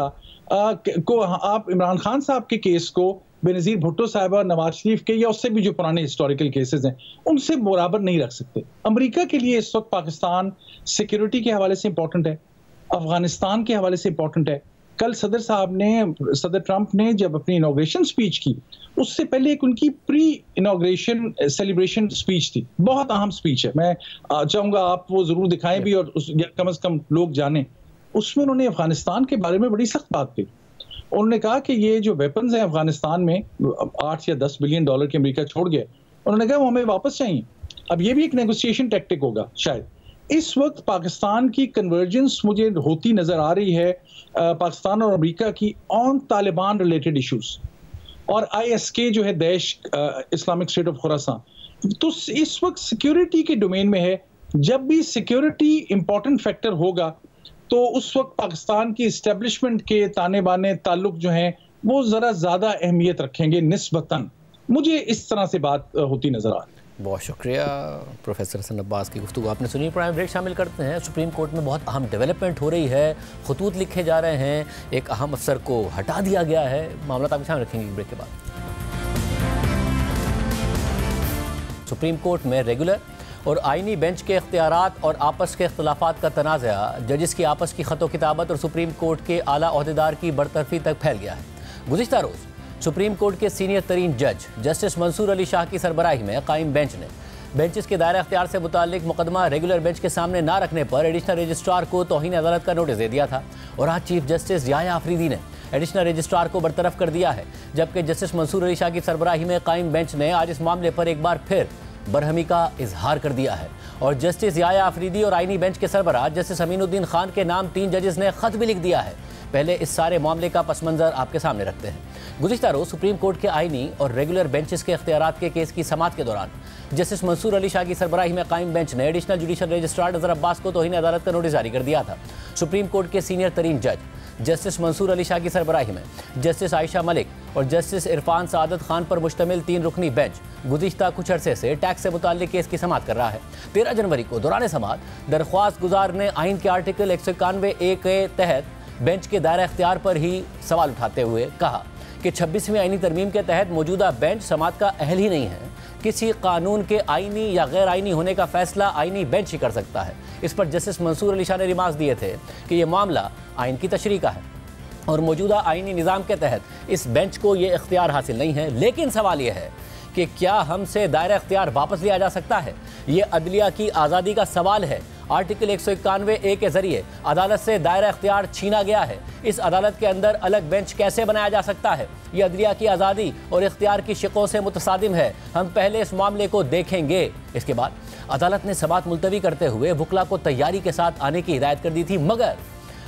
को आप इमरान खान साहब के केस को बेनज़ीर भुट्टो साहबा, नवाज शरीफ के या उससे भी जो पुराने हिस्टोरिकल केसेस हैं उनसे बराबर नहीं रख सकते। अमेरिका के लिए इस वक्त पाकिस्तान सिक्योरिटी के हवाले से इंपॉर्टेंट है, अफगानिस्तान के हवाले से इंपॉर्टेंट है। कल सदर ट्रंप ने जब अपनी इनॉग्रेशन स्पीच की, उससे पहले एक उनकी प्री इनॉग्रेशन सेलिब्रेशन स्पीच थी, बहुत अहम स्पीच है। मैं चाहूंगा आप वो जरूर दिखाएं भी और कम से कम लोग जानें। उसमें उन्होंने अफगानिस्तान के बारे में बड़ी सख्त बात की। उन्होंने कहा कि ये जो वेपन्स हैं अफगानिस्तान में, 8 या 10 बिलियन डॉलर के अमेरिका छोड़ गया, उन्होंने कहा वो हमें वापस चाहिए। अब ये भी एक नेगोशिएशन टैक्टिक होगा शायद। इस वक्त पाकिस्तान की कन्वर्जेंस मुझे होती नजर आ रही है पाकिस्तान और अमेरिका की ऑन तालिबान रिलेटेड इश्यूज और ISK जो है दैश, इस्लामिक स्टेट ऑफ खुरासान। तो इस वक्त सिक्योरिटी के डोमेन में है। जब भी सिक्योरिटी इंपॉर्टेंट फैक्टर होगा तो उस वक्त पाकिस्तान की इस्टेब्लिशमेंट के ताने बाने ताल्लुक जो हैं वो जरा ज्यादा अहमियत रखेंगे निस्बतन। मुझे इस तरह से बात होती नजर आ रही है। बहुत शुक्रिया प्रोफेसर हसन अब्बास की गुफ्तगू आपने सुनी। प्राइम ब्रेक शामिल करते हैं। सुप्रीम कोर्ट में बहुत अहम डेवलपमेंट हो रही है, खतूत लिखे जा रहे हैं, एक अहम अफसर को हटा दिया गया है। मामला आपके सामने रखेंगे ब्रेक के बाद। सुप्रीम कोर्ट में रेगुलर और आईनी बेंच के इख्तियारात और आपस के इख्तलाफात का तनाज़ा, जजिस की आपस की खतो किताबत और सुप्रीम कोर्ट के आला ओहदेदार की बरतरफी तक फैल गया है। गुज़िश्ता रोज़ सुप्रीम कोर्ट के सीनियर तरीन जज जस्टिस मंसूर अली शाह की सरबराही में कायम बेंच ने बेंचेस के दायरा अख्तियार से मुताल्लिक मुकदमा रेगुलर बेंच के सामने ना रखने पर एडिशनल रजिस्ट्रार को तौहीन अदालत का नोटिस दे दिया था। और आज चीफ जस्टिस याया आफरीदी ने एडिशनल रजिस्ट्रार को बरतरफ कर दिया है, जबकि जस्टिस मंसूर अली शाह की सरबराही में कायम बेंच ने आज इस मामले पर एक बार फिर बरहमी का इजहार कर दिया है और जस्टिस याया आफरीदी और आईनी बेंच के सरबराह जस्टिस अमीनुद्दीन खान के नाम 3 जजेस ने खत भी लिख दिया है। पहले इस सारे मामले का पस मंजर आपके सामने रखते हैं। गुज़िश्ता रोज सुप्रीम कोर्ट के आईनी और रेगुलर बेंचेस के इख्तियारात के केस की समाअत के दौरान जस्टिस मंसूर अली शाह की सरबराही में कायम बेंच ने एडिशनल जुडिशल रजिस्ट्रार नज़र अब्बास को तौहीन अदालत का नोटिस जारी कर दिया था। सुप्रीम कोर्ट के सीनियर तरीन जज जस्टिस मंसूर अली शाह की सरबराही में जस्टिस आयशा मलिक और जस्टिस इरफान सादत खान पर मुश्तमिल 3 रुकनी बेंच गुज़िश्ता कुछ अरसे से टैक्स से मुताल्लिक केस की समाअत कर रहा है। 13 जनवरी को दौरान समाअत दरख्वास्त गुजार ने आइन के आर्टिकल 191A के तहत बेंच के दायरा इख्तियार पर ही सवाल उठाते हुए कहा कि 26वीं आईनी तरमीम के तहत मौजूदा बेंच समाअत का अहल ही नहीं है। किसी कानून के आईनी या गैर आईनी होने का फैसला आईनी बेंच ही कर सकता है। इस पर जस्टिस मंसूर अली शाह ने रिमार्क्स दिए थे कि यह मामला आइन की तशरीह का है और मौजूदा आईनी निज़ाम के तहत इस बेंच को ये इख्तियार हासिल नहीं है। लेकिन सवाल यह है कि क्या हमसे दायरा इख्तियार वापस लिया जा सकता है? ये अदलिया की आज़ादी का सवाल है। आर्टिकल 191A के जरिए अदालत से दायरा इख्तियार छीना गया है। इस अदालत के अंदर अलग बेंच कैसे बनाया जा सकता है? ये अदलिया की आज़ादी और इख्तियार की शिकों से मुतसादिम है। हम पहले इस मामले को देखेंगे। इसके बाद अदालत ने समाअत मुलतवी करते हुए वकला को तैयारी के साथ आने की हिदायत कर दी थी, मगर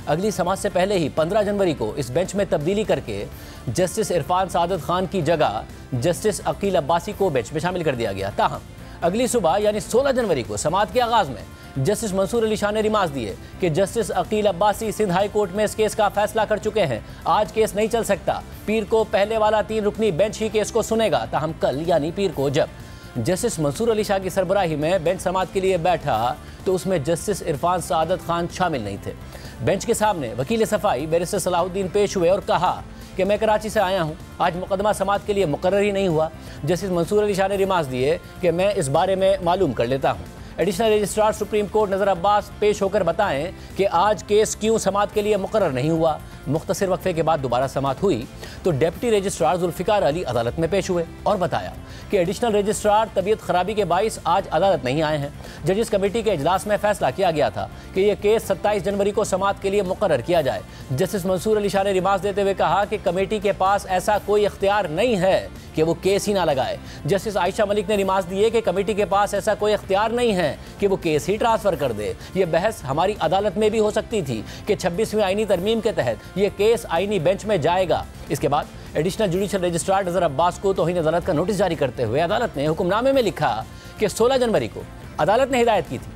अगली समाअत से पहले ही 15 जनवरी को इस बेंच में तब्दीली करके जस्टिस इरफान सादत खान की जगह जस्टिस अकील अब्बासी को बेंच में शामिल कर दिया गया। ताहम अगली सुबह यानी 16 जनवरी को समाअत के आगाज़ में जस्टिस मंसूर अली शाह ने रिमार्क्स दिए कि justice Akeel Abbasi Sindh high court में इस केस का फैसला कर चुके हैं। आज केस नहीं चल सकता। पीर को पहले वाला 3 रुकनी बेंच ही केस को सुनेगा। ताहम कल यानी पीर को जब जस्टिस मंसूर अली शाह की सरबराही में बेंच समाअत के लिए बैठा तो उसमें जस्टिस इरफान सादत खान शामिल नहीं थे। बेंच के सामने वकील सफाई बैरिस्टर सलाहुद्दीन पेश हुए और कहा कि मैं कराची से आया हूं, आज मुकदमा समाअत के लिए मुकर्रर ही नहीं हुआ। जस्टिस मंसूर अली शाह ने रिमार्क्स दिए कि मैं इस बारे में मालूम कर लेता हूं। एडिशनल रजिस्ट्रार सुप्रीम कोर्ट नज़र अब्बास पेश होकर बताएं कि आज केस क्यों समाअत के लिए मुकर्रर नहीं हुआ। मुख्तसर वक्फे के बाद दोबारा समाअत हुई तो डिप्टी रजिस्ट्रार जुल्फ़िकार अली अदालत में पेश हुए और बताया कि एडिशनल रजिस्ट्रार तबीयत खराबी के बाइस आज अदालत नहीं आए हैं। जजिस कमेटी के इजलास में फैसला किया गया था कि यह केस 27 जनवरी को समाअत के लिए मुकर्रर किया जाए। जस्टिस मंसूर अली शाह ने रिमार्क्स देते हुए कहा कि कमेटी के पास ऐसा कोई इख्तियार नहीं है कि वो केस ही ना लगाए। जस्टिस आयशा मलिक ने रिमार्क्स दिए कि कमेटी के पास ऐसा कोई इख्तियार नहीं है कि वो केस ही ट्रांसफ़र कर दे। ये बहस हमारी अदालत में भी हो सकती थी कि 26वीं आईनी तरमीम के तहत ये केस आईनी बेंच में जाएगा। इसके बाद एडिशनल जुडिशल रजिस्ट्रार नज़र अब्बास को तौहीन अदालत का नोटिस जारी करते हुए अदालत ने हुक्मनामे में लिखा कि 16 जनवरी को अदालत ने हिदायत की थी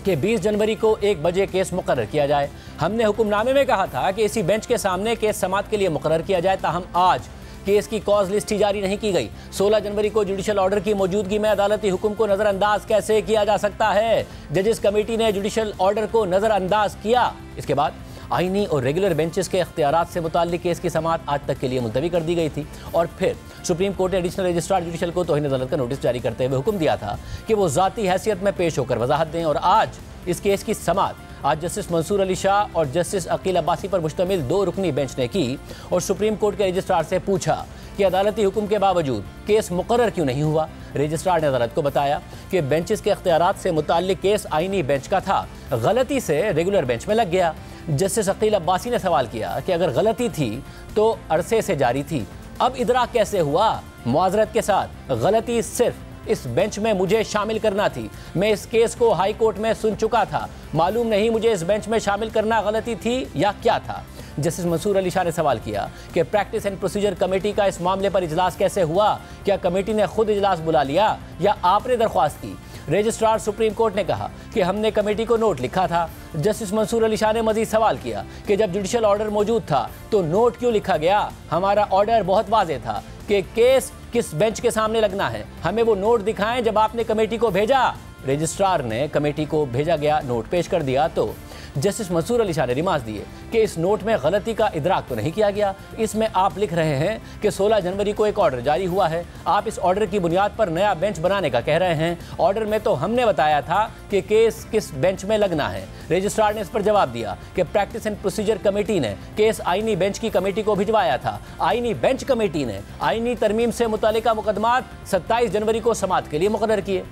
कि 20 जनवरी को 1 बजे केस मुकर्रर किया जाए। हमने हुक्मनामे में कहा था कि इसी बेंच के सामने केस समाअत के लिए मुकर्रर किया जाए। ताहम आज केस की कॉज लिस्ट ही जारी नहीं की गई। 16 जनवरी को जुडिशल ऑर्डर की मौजूदगी में अदालती हुक्म को नज़रअंदाज कैसे किया जा सकता है? जजिस कमेटी ने जुडिशल ऑर्डर को नज़रअंदाज किया। इसके बाद आईनी और रेगुलर बेंचेस के इख्तियारात से मुताल्लिक केस की समाअत आज तक के लिए मुलतवी कर दी गई थी और फिर सुप्रीम कोर्ट ने एडिशनल रजिस्ट्रार जुडिशल को तौहीन अदालत का नोटिस जारी करते हुए हुक्म दिया था कि वो ज़ाती हैसियत में पेश होकर वजाहत दें। और आज इस केस की समाअत आज जस्टिस मंसूर अली शाह और जस्टिस अकील अब्बासी पर मुश्तमिल 2 रुकनी बेंच ने की और सुप्रीम कोर्ट के रजिस्ट्रार से पूछा कि अदालती हुक्म के बावजूद केस मुकर्रर क्यों नहीं हुआ। रजिस्ट्रार ने अदालत को बताया कि बेंचेस के इख्तियारात से मुताल्लिक केस आईनी बेंच का था, गलती से रेगुलर बेंच में लग गया। जस्टिस अकील अब्बासी ने सवाल किया कि अगर गलती थी तो अरसे से जारी थी, अब इदराक कैसे हुआ? मुआज़रत के साथ गलती सिर्फ इस बेंच में मुझे शामिल करना थी। मैं इस केस को हाई कोर्ट में सुन चुका था, मालूम नहीं मुझे इस बेंच में शामिल करना गलती थी या क्या था। जस्टिस मंसूर अली शाह ने सवाल किया कि प्रैक्टिस एंड प्रोसीजर कमेटी का इस मामले पर इजलास कैसे हुआ? क्या कमेटी ने खुद इजलास बुला लिया या आपने दरख्वास्त की? रजिस्ट्रार सुप्रीम कोर्ट ने कहा कि हमने कमेटी को नोट लिखा था। जस्टिस मंसूर अली शाह ने मजीद सवाल किया कि जब जुडिशल ऑर्डर मौजूद था तो नोट क्यों लिखा गया? हमारा ऑर्डर बहुत वाज़ेह था कि केस किस बेंच के सामने लगना है, हमें वो नोट दिखाएं जब आपने कमेटी को भेजा। रजिस्ट्रार ने कमेटी को भेजा गया नोट पेश कर दिया तो जस्टिस मंसूर अली शाह ने रिमार्क्स दिए कि इस नोट में गलती का इदराक तो नहीं किया गया। इसमें आप लिख रहे हैं कि 16 जनवरी को एक ऑर्डर जारी हुआ है, आप इस ऑर्डर की बुनियाद पर नया बेंच बनाने का कह रहे हैं। ऑर्डर में तो हमने बताया था कि केस किस बेंच में लगना है। रजिस्ट्रार ने इस पर जवाब दिया कि प्रैक्टिस एंड प्रोसीजर कमेटी ने केस आईनी बेंच की कमेटी को भिजवाया था। आईनी बेंच कमेटी ने आईनी तरमीम से मुतालिका मुकदमात 27 जनवरी को समाअत के लिए मुकर्रर किए।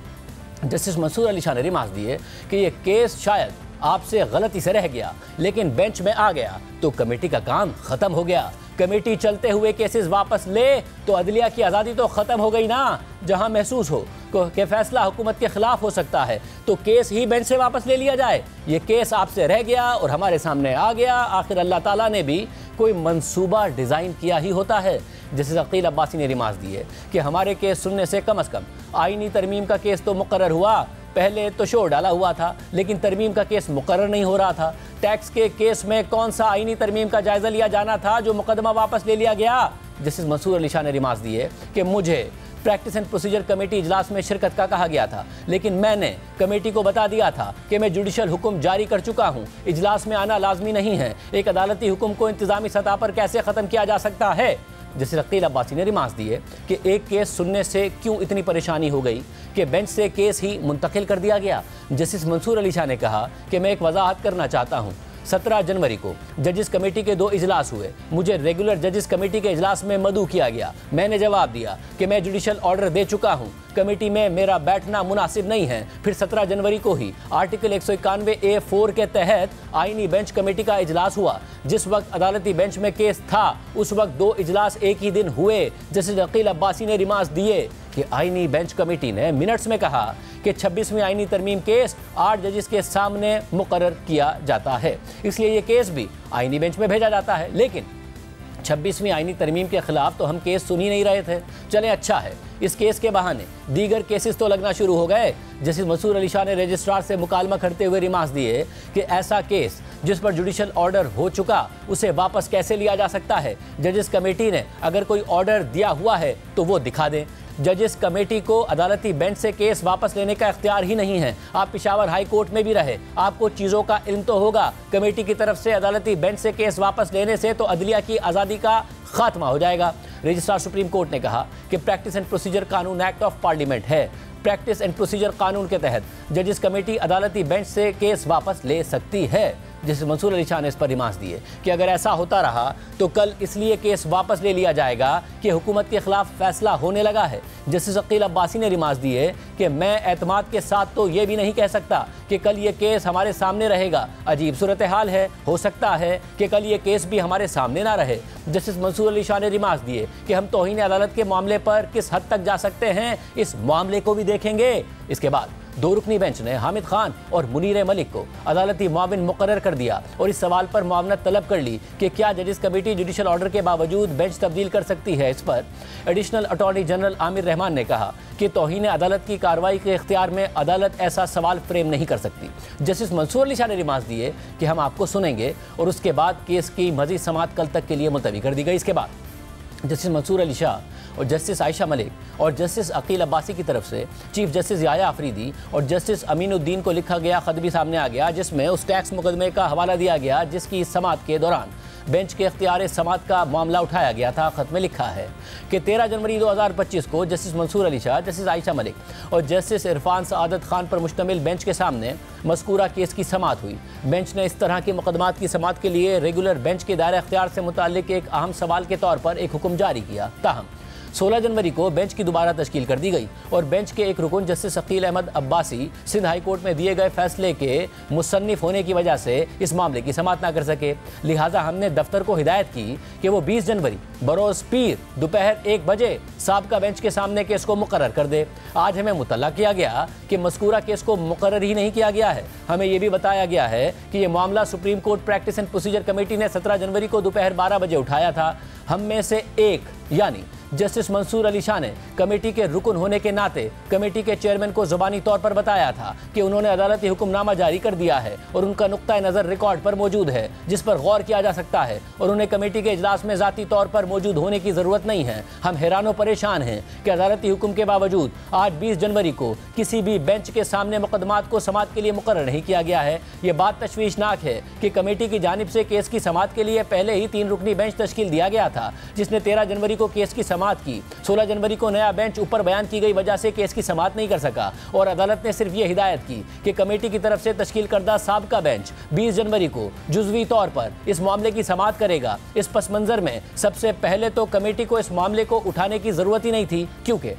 जस्टिस मंसूर अली शाह ने रिमार्क्स दिए कि यह केस शायद आपसे गलती से रह गया, लेकिन बेंच में आ गया तो कमेटी का काम खत्म हो गया। कमेटी चलते हुए केसेस वापस ले तो अदलिया की आज़ादी तो ख़त्म हो गई ना। जहां महसूस हो कि फैसला हुकूमत के खिलाफ हो सकता है तो केस ही बेंच से वापस ले लिया जाए। ये केस आपसे रह गया और हमारे सामने आ गया। आखिर अल्लाह ताला ने भी कोई मंसूबा डिज़ाइन किया ही होता है। जैसे अकील अब्बासी ने रिमार्क दिए कि हमारे केस सुनने से कम आईनी तरमीम का केस तो मुकर्रर हुआ, पहले तो शोर डाला हुआ था लेकिन तरमीम का केस मुकर्रर नहीं हो रहा था। टैक्स के केस में कौन सा आईनी तरमीम का जायजा लिया जाना था जो मुकदमा वापस ले लिया गया। जस्टिस मंसूर अली शाह ने रिमार्क दिए कि मुझे प्रैक्टिस एंड प्रोसीजर कमेटी इजलास में शिरकत का कहा गया था, लेकिन मैंने कमेटी को बता दिया था कि मैं जुडिशल हुक्म जारी कर चुका हूं, इजलास में आना लाजमी नहीं है। एक अदालती हुक्म को इंतजामी सतह पर कैसे ख़त्म किया जा सकता है। जैसे अकील अब्बासी ने रिमार्क दिए कि एक केस सुनने से क्यों इतनी परेशानी हो गई कि बेंच से केस ही मुंतकिल कर दिया गया। जस्टिस मंसूर अली शाह ने कहा कि मैं एक वजाहत करना चाहता हूँ। 17 जनवरी को जजेस कमेटी के 2 इजलास हुए, मुझे रेगुलर जजेस कमेटी के इजलास में मदऊ किया गया। मैंने जवाब दिया कि मैं जुडिशल ऑर्डर दे चुका हूं, कमेटी में मेरा बैठना मुनासिब नहीं है। फिर 17 जनवरी को ही आर्टिकल 191A(4) के तहत आईनी बेंच कमेटी का इजलास हुआ। जिस वक्त अदालती बेंच में केस था उस वक्त 2 इजलास एक ही दिन हुए। जैसे अकील अब्बासी ने रिमार्क दिए कि आईनी बेंच कमेटी ने मिनट्स में कहा कि 26वीं आईनी तरमीम केस 8 जजेस के सामने मुकर्रर किया जाता है, इसलिए ये केस भी आईनी बेंच में भेजा जाता है। लेकिन 26वीं आईनी तरमीम के खिलाफ तो हम केस सुन ही नहीं रहे थे। चले अच्छा है, इस केस के बहाने दीगर केसेस तो लगना शुरू हो गए। जस्टिस मंसूर अली शाह ने रजिस्ट्रार से मुकालमा करते हुए रिमार्क दिए कि ऐसा केस जिस पर जुडिशल ऑर्डर हो चुका उसे वापस कैसे लिया जा सकता है। जजेस कमेटी ने अगर कोई ऑर्डर दिया हुआ है तो वो दिखा दें। जजेस कमेटी को अदालती बेंच से केस वापस लेने का इख्तियार ही नहीं है। आप पेशावर हाई कोर्ट में भी रहे, आपको चीज़ों का इल्म तो होगा। कमेटी की तरफ से अदालती बेंच से केस वापस लेने से तो अदलिया की आज़ादी का खात्मा हो जाएगा। रजिस्ट्रार सुप्रीम कोर्ट ने कहा कि प्रैक्टिस एंड प्रोसीजर कानून एक्ट ऑफ पार्लियामेंट है। प्रैक्टिस एंड प्रोसीजर कानून के तहत जजेस कमेटी अदालती बेंच से केस वापस ले सकती है। जैसे मंसूर अली शाह ने इस पर रिमार्क दिए कि अगर ऐसा होता रहा तो कल इसलिए केस वापस ले लिया जाएगा कि हुकूमत के खिलाफ फैसला होने लगा है। जस्टिस अकील अब्बासी ने रिमार्क दिए कि मैं एतमाद के साथ तो ये भी नहीं कह सकता कि कल ये केस हमारे सामने रहेगा। अजीब सूरत हाल है, हो सकता है कि कल ये केस भी हमारे सामने ना रहे। जस्टिस मंसूर अली शाह ने रिमार्क दिए कि हम तौहीन अदालत के मामले पर किस हद तक जा सकते हैं, इस मामले को भी देखेंगे। इसके बाद 2 रुकनी बेंच ने हामिद खान और मुनीर मलिक को अदालती मुआविन मुकर्रर कर दिया और इस सवाल पर मुआवनत तलब कर ली कि क्या जजेस कमेटी जुडिशल ऑर्डर के बावजूद बेंच तब्दील कर सकती है। इस पर additional attorney general Aamir Rahman ने कहा कि तौहीन अदालत की कार्रवाई के इख्तियार में अदालत ऐसा सवाल फ्रेम नहीं कर सकती। जस्टिस मंसूर अली शाह ने रिमार्क दिए कि हम आपको सुनेंगे और उसके बाद केस की मज़ीद समाअत कल तक के लिए मुलतवी कर दी गई। इसके बाद जस्टिस मंसूर अली शाह और जस्टिस आयशा मलिक और जस्टिस अकील अब्बासी की तरफ से चीफ जस्टिस याया अफरीदी और जस्टिस अमीनुद्दीन को लिखा गया खत भी सामने आ गया, जिसमें उस टैक्स मुकदमे का हवाला दिया गया जिसकी समाअत के दौरान बेंच के इख्तियार समाअत का मामला उठाया गया था। खत में लिखा है कि 13 जनवरी 2025 को जस्टिस मंसूर अली शाह, जस्टिस आयशा मलिक और जस्टिस इरफान सआदत खान पर मुश्तमिल बेंच के सामने मज़कूरा केस की समाअत हुई। बेंच ने इस तरह के मुकदमात की समाअत के लिए रेगुलर बेंच के दायरा इख्तियार से मुताल्लिक एक अहम सवाल के तौर पर एक हुक्म जारी किया। ताहम 16 जनवरी को बेंच की दोबारा तश्कील कर दी गई और बेंच के एक रुकन justice Akeel Ahmed Abbasi Sindh high court में दिए गए फैसले के मुसन्निफ होने की वजह से इस मामले की समाअत ना कर सके। लिहाजा हमने दफ्तर को हिदायत की कि वो 20 जनवरी बरोज़ पीर दोपहर 1 बजे साबका बेंच के सामने केस को मुकर्रर कर दे। आज हमें मुतल्ला किया गया कि मज़कूरा केस को मुकर्रर ही नहीं किया गया है। हमें यह भी बताया गया है कि यह मामला supreme court practice and procedure committee ने 17 जनवरी को दोपहर 12 बजे उठाया था। हम में से एक यानी जस्टिस मंसूर अली शाह ने कमेटी के रुकन होने के नाते कमेटी के चेयरमैन को ज़ुबानी तौर पर बताया था कि उन्होंने अदालती हुक्मनामा जारी कर दिया है और उनका नुक्ता नज़र रिकॉर्ड पर मौजूद है जिस पर गौर किया जा सकता है और उन्हें कमेटी के इजलास में ज़ाती तौर पर मौजूद होने की ज़रूरत नहीं है। हम हैरान व परेशान हैं कि अदालती हुक्म के बावजूद आज 20 जनवरी को किसी भी बेंच के सामने मुकदमात को समाअत के लिए मुकर्रर नहीं किया गया है। ये बात तशवीशनाक है कि कमेटी की जानिब से केस की समाअत के लिए पहले ही 3 रुकनी बेंच तश्कील दिया गया था जिसने 13 जनवरी को केस की समाअत की। 16 जनवरी को नया बेंच ऊपर बयान की गई वजह से केस की समाअत नहीं कर सका और अदालत ने सिर्फ ये हिदायत की कि कमेटी की तरफ से तश्कील करदा साबका बेंच 20 जनवरी को जुज़वी तौर पर इस मामले की समाअत करेगा। इस पस मंज़र में सबसे पहले तो कमेटी को इस मामले को उठाने की ज़रूरत ही नहीं थी क्योंकि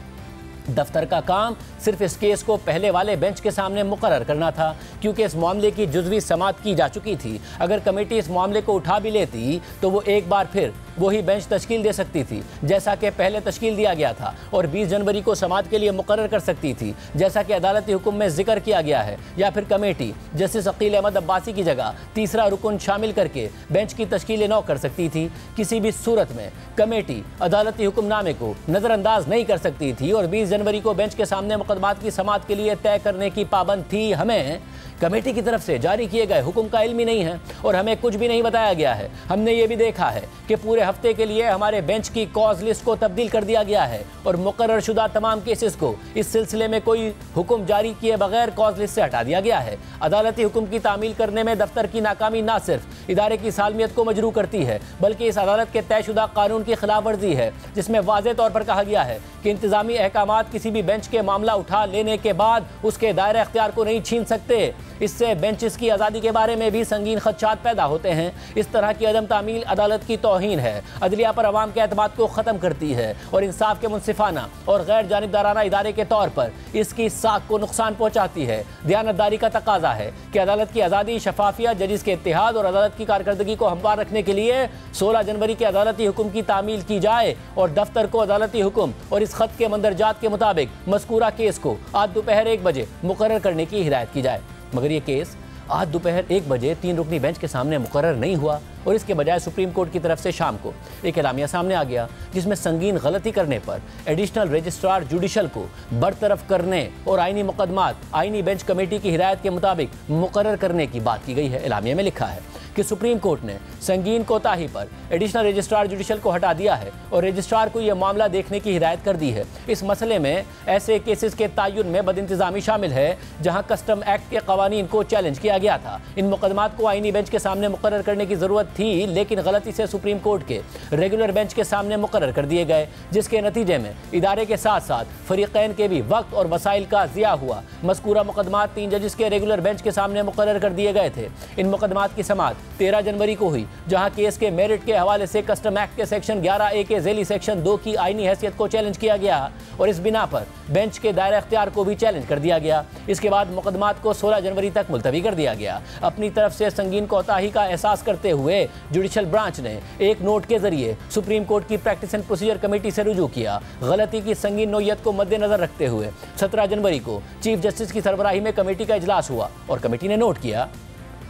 दफ्तर का काम सिर्फ इस केस को पहले वाले बेंच के सामने मुकर्रर करना था क्योंकि इस मामले की जुज़वी समाअत की जा चुकी थी। अगर कमेटी इस मामले को उठा भी लेती तो वो एक बार फिर वही बेंच तश्कील दे सकती थी जैसा कि पहले तश्कील दिया गया था, और 20 जनवरी को समाअत के लिए मुकर्रर कर सकती थी जैसा कि अदालती हुक्म में जिक्र किया गया है, या फिर कमेटी जस्टिस अकील अहमद अब्बासी की जगह तीसरा रुकन शामिल करके बेंच की तश्कील नौ कर सकती थी। किसी भी सूरत में कमेटी अदालती हुक्मनामे को नजरअंदाज नहीं कर सकती थी और 20 जनवरी को बेंच के सामने मुकदमात की समाअत के लिए तय करने की पाबंद थी। हमें कमेटी की तरफ से जारी किए गए हुक्म का इल्म ही नहीं है और हमें कुछ भी नहीं बताया गया है। हमने ये भी देखा है कि पूरे हफ्ते के लिए हमारे बेंच की कॉज लिस्ट को तब्दील कर दिया गया है और मुकर्रर शुदा तमाम केसेस को इस सिलसिले में कोई हुक्म जारी किए बगैर कॉज लिस्ट से हटा दिया गया है। अदालती हुक्म की तामील करने में दफ्तर की नाकामी न सिर्फ इदारे की सालमियत को मजरू करती है बल्कि इस अदालत के तयशुदा कानून की खिलाफ वर्जी है, जिसमें वाज़ेह तौर पर कहा गया है कि इंतजामी अहकामात किसी भी बेंच के मामला उठा लेने के बाद उसके दायरे अख्तियार को नहीं छीन सकते। इससे बेंचेस की आज़ादी के बारे में भी संगीन खदशात पैदा होते हैं। इस तरह की अदम तामील अदालत की तौहीन है, अदलिया पर अवाम के एतमाद को ख़त्म करती है और इंसाफ के मुनसिफाना और गैर जानिबदाराना इदारे के तौर पर इसकी साख को नुकसान पहुँचाती है। दयानतदारी का तकाजा है कि अदालत की आज़ादी, शफाफियत, जजिस के इत्तेहाद और अदालत की कारकर्दगी को हमवार रखने के लिए 16 जनवरी के अदालती हुक्म की तामील की जाए और दफ्तर को अदालती हुक्म और इस खत के मंदरजात के मुताबिक मज़कूरा केस को आज दोपहर 1 बजे मुकर्रर करने की हिदायत की जाए। मगर ये केस आज दोपहर 1 बजे 3 रुकनी बेंच के सामने मुकर्रर नहीं हुआ और इसके बजाय सुप्रीम कोर्ट की तरफ से शाम को एक एलामिया सामने आ गया जिसमें संगीन गलती करने पर एडिशनल रजिस्ट्रार जुडिशल को बरतरफ करने और आईनी मुकदमात आईनी बेंच कमेटी की हिदायत के मुताबिक मुकर्रर करने की बात की गई है। एलामिया में लिखा है कि सुप्रीम कोर्ट ने संगीन कोताही पर एडिशनल रजिस्ट्रार जुडिशल को हटा दिया है और रजिस्ट्रार को यह मामला देखने की हिदायत कर दी है। इस मसले में ऐसे केसेस के तायुन में बदइंतजामी शामिल है जहां कस्टम एक्ट के कवानीन को चैलेंज किया गया था। इन मुकदमात को आईनी बेंच के सामने मुकर्रर करने की जरूरत थी, लेकिन गलती से सुप्रीम कोर्ट के रेगुलर बेंच के सामने मुकर्रर कर दिए गए, जिसके नतीजे में इदारे के साथ साथ फरीकैन के भी वक्त और वसाइल का ज़िया हुआ। मज़कूरा मुकदमात 3 जजिस के रेगुलर बेंच के सामने मुकर्रर कर दिए गए थे। इन मुकदमात की समाअत 13 जनवरी को हुई, जहां केस के मेरिट के हवाले से कस्टम एक्ट के सेक्शन 11A के ज़ेली सेक्शन 2 की आईनी हैसियत को चैलेंज किया गया और इस बिना पर बेंच के दायरे अख्तियार को भी चैलेंज कर दिया गया। इसके बाद मुकदमात को 16 जनवरी तक मुलतवी कर दिया गया। अपनी तरफ से संगीन कोताही का एहसास करते हुए जुडिशल ब्रांच ने एक नोट के जरिए सुप्रीम कोर्ट की प्रैक्टिस एंड प्रोसीजर कमेटी से रुजू किया। गलती की संगीन नोयत को मद्देनजर रखते हुए 17 जनवरी को चीफ जस्टिस की सरबराही में कमेटी का इजलास हुआ और कमेटी ने नोट किया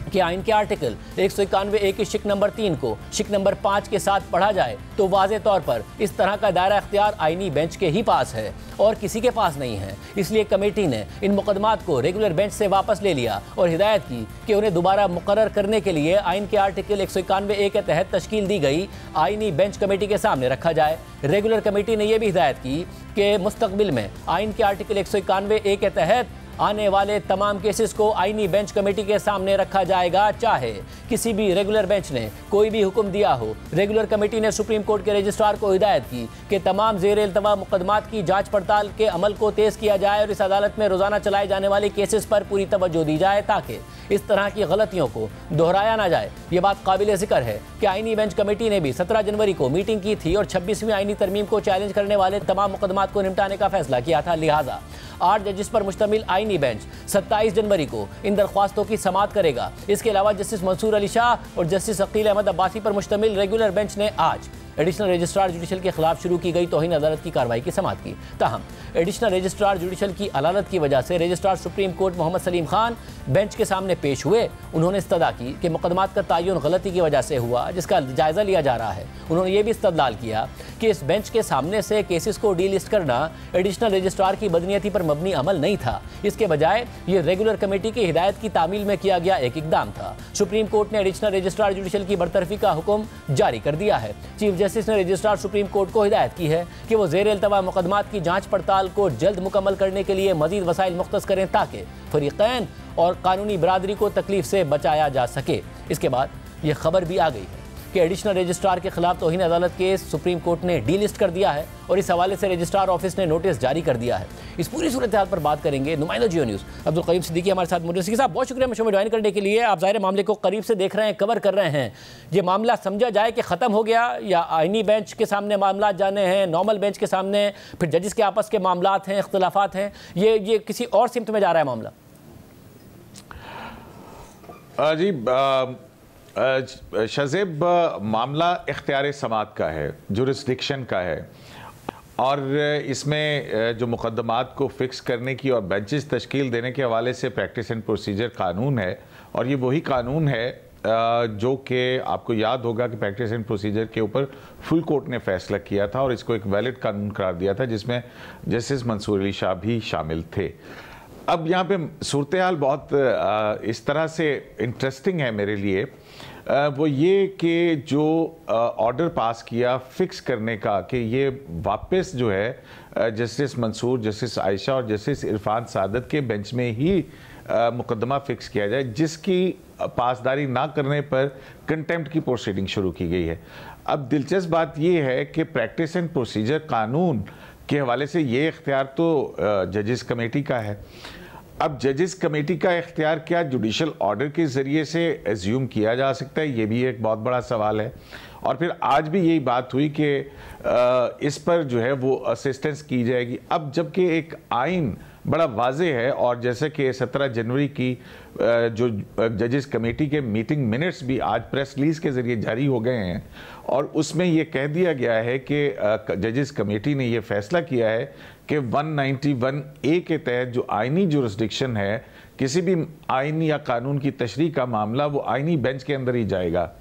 कि आइन के आर्टिकल 191A की शिक नंबर 3 को शिक नंबर 5 के साथ पढ़ा जाए तो वाज़े तौर पर इस तरह का दायरा अख्तियार आईनी बेंच के ही पास है और किसी के पास नहीं है। इसलिए कमेटी ने इन मुकदमात को रेगुलर बेंच से वापस ले लिया और हिदायत की कि उन्हें दोबारा मुकर्रर करने के लिए आइन के आर्टिकल 191A के तहत तश्कील दी गई आईनी बेंच कमेटी के सामने रखा जाए। रेगुलर कमेटी ने यह भी हिदायत की कि मुस्तकबिल में आइन के आर्टिकल 191A के तहत आने वाले तमाम केसेस को आईनी बेंच कमेटी के सामने रखा जाएगा, चाहे किसी भी रेगुलर बेंच ने कोई भी हुक्म दिया हो। रेगुलर कमेटी ने सुप्रीम कोर्ट के रजिस्ट्रार को हिदायत की कि तमाम ज़ेर इल्तवा मुकदमात की जांच पड़ताल के अमल को तेज़ किया जाए और इस अदालत में रोज़ाना चलाए जाने वाले केसेस पर पूरी तवज्जो दी जाए ताकि इस तरह की गलतियों को दोहराया ना जाए। ये बात काबिल ज़िक्र है कि आईनी बेंच कमेटी ने भी 17 जनवरी को मीटिंग की थी और 26वीं आईनी तरमीम को चैलेंज करने वाले तमाम मुकदमात को निपटाने का फैसला किया था। लिहाजा 8 जजिस पर मुश्तमिल आईनी बेंच 27 जनवरी को इन दरख्वास्तों की समाअत करेगा। इसके अलावा जस्टिस मंसूर अली शाह और जस्टिस अकील अहमद अब्बासी पर मुश्तमिल रेगुलर बेंच ने आज एडिशनल रजिस्ट्रार जुडिशल के खिलाफ शुरू की गई तौहीन अदालत की कार्रवाई की समाअत की। ताहम एडिशनल रजिस्ट्रार जुडिशल की अदालत की वजह से registrar supreme court Mohammad Saleem Khan bench के सामने पेश हुए। उन्होंने इस्तदा की कि मुकदमात का तयन गलती की वजह से हुआ जिसका जायज़ा लिया जा रहा है। उन्होंने ये भी इस्तदलाल किया कि इस बेंच के सामने से केसेस को डीलिस्ट करना एडिशनल रजिस्ट्रार की बदनीयती पर मबनी अमल नहीं था, इसके बजाय ये रेगुलर कमेटी की हिदायत की तामील में किया गया एक इकदाम था। सुप्रीम कोर्ट ने एडिशनल रजिस्ट्रार जुडिशल की बरतरफी का हुक्म जारी कर दिया है। चीफ जस्टिस ने रजिस्ट्रार सुप्रीम कोर्ट को हिदायत की है कि वो ज़ेर इल्तवा मुकदमात की जांच पड़ताल को जल्द मुकम्मल करने के लिए मजीद वसाइल मुख्तस करें ताकि फरीकैन और कानूनी बरादरी को तकलीफ से बचाया जा सके। इसके बाद ये खबर भी आ गई है कि एडिशनल रजिस्ट्रार के खिलाफ तौहीन अदालत केस सुप्रीम कोर्ट ने डीलिस्ट कर दिया है और इस हवाले से रजिस्ट्रार ऑफिस ने नोटिस जारी कर दिया है। इस पूरी सूरत हाल पर बात करेंगे। नुमाइंदा जियो न्यूज़ अब्दुल करीम सिद्दीकी हमारे साथ मौजूद। सिद्दीकी साहब, बहुत शुक्रिया शो में ज्वाइन करने के लिए। आप ज़ाहिर मामले को करीब से देख रहे हैं, कवर कर रहे हैं। ये मामला समझा जाए कि ख़त्म हो गया या आईनी बेंच के सामने मामला जाने हैं, नॉर्मल बेंच के सामने, फिर जजिस के आपस के मामलात हैं, इख्तिलाफात हैं, ये किसी और सिमत में जा रहा है मामला? जी शज़ेब, मामला इख्तियार समात का है, जुरिस्डिक्शन का है, और इसमें जो मुकदमात को फ़िक्स करने की और बेंचेस तश्कील देने के हवाले से प्रैक्टिस एंड प्रोसीजर कानून है। और ये वही कानून है जो कि आपको याद होगा कि प्रैक्टिस एंड प्रोसीजर के ऊपर फुल कोर्ट ने फैसला किया था और इसको एक वैलिड कानून करार दिया था, जिसमें जस्टिस मंसूर अली शाह भी शामिल थे। अब यहाँ पे सूरत हाल बहुत इस तरह से इंटरेस्टिंग है मेरे लिए, वो ये कि जो ऑर्डर पास किया फिक्स करने का कि ये वापस जो है जस्टिस मंसूर, जस्टिस आयशा और जस्टिस इरफान सादत के बेंच में ही मुकदमा फिक्स किया जाए, जिसकी पासदारी ना करने पर कंटेम्प्ट की प्रोसीडिंग शुरू की गई है। अब दिलचस्प बात ये है कि प्रैक्टिस एंड प्रोसीजर कानून के हवाले से ये इख्तियार तो जजेस कमेटी का है। अब जजेस कमेटी का इख्तियार क्या जुडिशल ऑर्डर के ज़रिए से एज्यूम किया जा सकता है, ये भी एक बहुत बड़ा सवाल है। और फिर आज भी यही बात हुई कि इस पर जो है वो असिस्टेंस की जाएगी। अब जबकि एक आइन बड़ा वाज़े है, और जैसे कि 17 जनवरी की जो जजेस कमेटी के मीटिंग मिनट्स भी आज प्रेस रिलीज़ के ज़रिए जारी हो गए हैं, और उसमें ये कह दिया गया है कि जजेस कमेटी ने ये फैसला किया है कि 191A के तहत जो आइनी जुरिस्डिक्शन है, किसी भी आइन या कानून की तशरीह का मामला वो आइनी बेंच के अंदर ही जाएगा,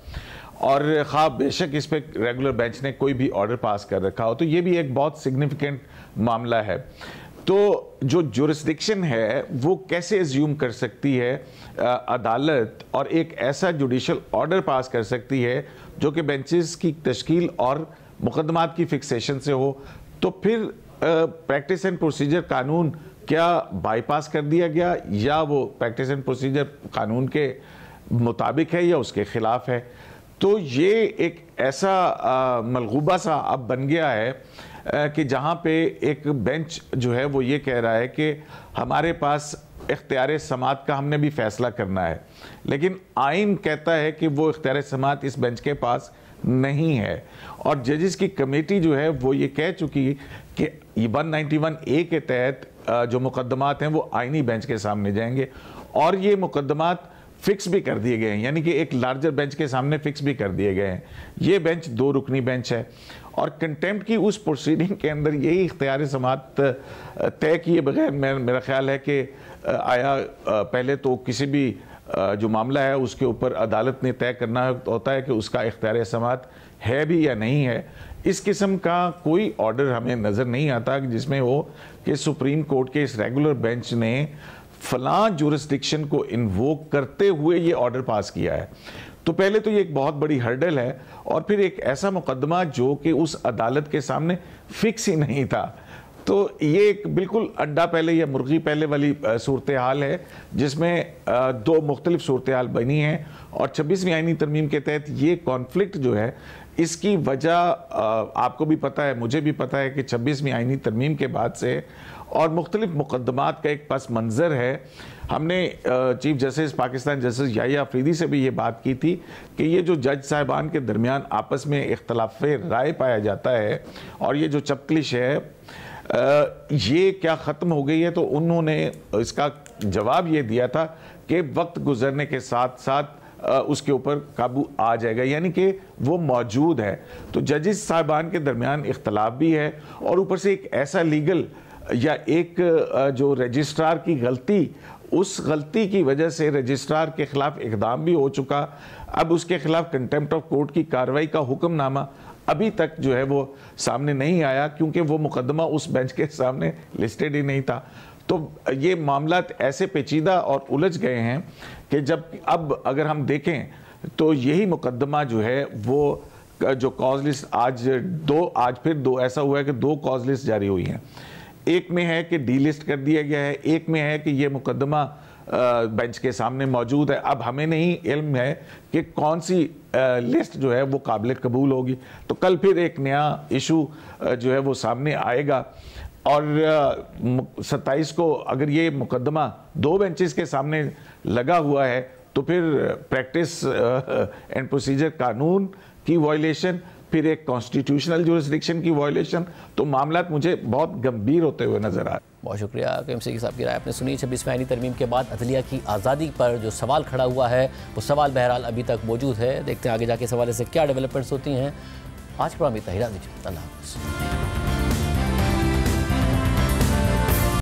और ख़ास बेशक इस पर रेगुलर बेंच ने कोई भी ऑर्डर पास कर रखा हो। तो ये भी एक बहुत सिग्निफिकेंट मामला है। तो जो जुरिस्डिक्शन है वो कैसे एज्यूम कर सकती है अदालत, और एक ऐसा जुडिशल ऑर्डर पास कर सकती है जो कि बेंचेस की तश्कील और मुकदमात की फिक्सेशन से हो। तो फिर प्रैक्टिस एंड प्रोसीजर कानून क्या बाईपास कर दिया गया, या वो प्रैक्टिस एंड प्रोसीजर कानून के मुताबिक है या उसके खिलाफ है। तो ये एक ऐसा मलगूबा सा अब बन गया है कि जहाँ पे एक बेंच जो है वो ये कह रहा है कि हमारे पास इख्तियार समात का हमने भी फैसला करना है, लेकिन आइन कहता है कि वो इख्तियार समात इस बेंच के पास नहीं है। और जजेस की कमेटी जो है वो ये कह चुकी कि 191A के तहत जो मुकदमात हैं वो आइनी बेंच के सामने जाएंगे, और ये मुकदमात फिक्स भी कर दिए गए हैं, यानी कि एक लार्जर बेंच के सामने फिक्स भी कर दिए गए हैं। ये बेंच 2 रुकनी बेंच है, और कंटेम्प्ट की उस प्रोसीडिंग के अंदर यही इख्तियार समात तय किए बगैर मेरा ख्याल है कि आया पहले तो किसी भी जो मामला है उसके ऊपर अदालत ने तय करना होता है कि उसका इख्तियार समात है भी या नहीं है। इस किस्म का कोई ऑर्डर हमें नज़र नहीं आता जिसमें हो कि सुप्रीम कोर्ट के इस रेगुलर बेंच ने फलां जुरिस्डिक्शन को इन्वोक करते हुए ये ऑर्डर पास किया है। तो पहले तो ये एक बहुत बड़ी हर्डल है, और फिर एक ऐसा मुकदमा जो कि उस अदालत के सामने फिक्स ही नहीं था। तो ये एक बिल्कुल अंडा पहले या मुर्गी पहले वाली सूरत हाल है, जिसमें 2 मुख्तलिफ सूरत हाल बनी हैं। और 26वीं आईनी तरमीम के तहत ये कॉन्फ्लिक्ट जो है, इसकी वजह आपको भी पता है, मुझे भी पता है कि 26वीं आईनी तरमीम के बाद से और मुख्तलिफ मुकदमात का एक पस मंज़र है। हमने chief justice Pakistan justice Yahya Afridi से भी ये बात की थी कि ये जो जज साहिबान के दरमियान आपस में इख्तलाफ राय पाया जाता है, और ये जो चपकलिश है ये क्या ख़त्म हो गई है। तो उन्होंने इसका जवाब ये दिया था कि वक्त गुजरने के साथ साथ उसके ऊपर काबू आ जाएगा, यानी कि वो मौजूद है। तो जजेस साहिबान के दरमियान इख्तलाफ भी है, और ऊपर से एक ऐसा लीगल या एक जो रजिस्ट्रार की गलती, उस गलती की वजह से रजिस्ट्रार के खिलाफ इक़दाम भी हो चुका। अब उसके खिलाफ कंटेम्प्ट ऑफ कोर्ट की कार्रवाई का हुक्मनामा अभी तक जो है वो सामने नहीं आया, क्योंकि वो मुकदमा उस बेंच के सामने लिस्टेड ही नहीं था। तो ये मामला ऐसे पेचीदा और उलझ गए हैं कि जब अब अगर हम देखें तो यही मुकदमा जो है वो जो कॉज लिस्ट आज फिर दो ऐसा हुआ है कि 2 कॉज लिस्ट जारी हुई हैं। एक में है कि डी लिस्ट कर दिया गया है, एक में है कि ये मुकदमा बेंच के सामने मौजूद है। अब हमें नहीं इल्म है कि कौन सी लिस्ट जो है वो काबिल कबूल होगी। तो कल फिर एक नया इशू जो है वो सामने आएगा, और 27 को अगर ये मुकदमा 2 बेंचेस के सामने लगा हुआ है तो फिर प्रैक्टिस एंड प्रोसीजर कानून की वायलेशन, फिर एक कॉन्स्टिट्यूशनल जुरिस्डिक्शन की वायलेशन, तो मामला मुझे बहुत गंभीर होते हुए नजर आ रहे हैं। बहुत शुक्रिया KMC साहब की राय आपने सुनी। 26वें आईनी तरमीम के बाद अदलिया की आज़ादी पर जो सवाल खड़ा हुआ है वो सवाल बहरहाल अभी तक मौजूद है। देखते हैं आगे जाके इस हवाले से क्या डेवलपमेंट्स होती हैं। आज प्रोग्राम इतना ही, अल्लाह हाफ़िज़।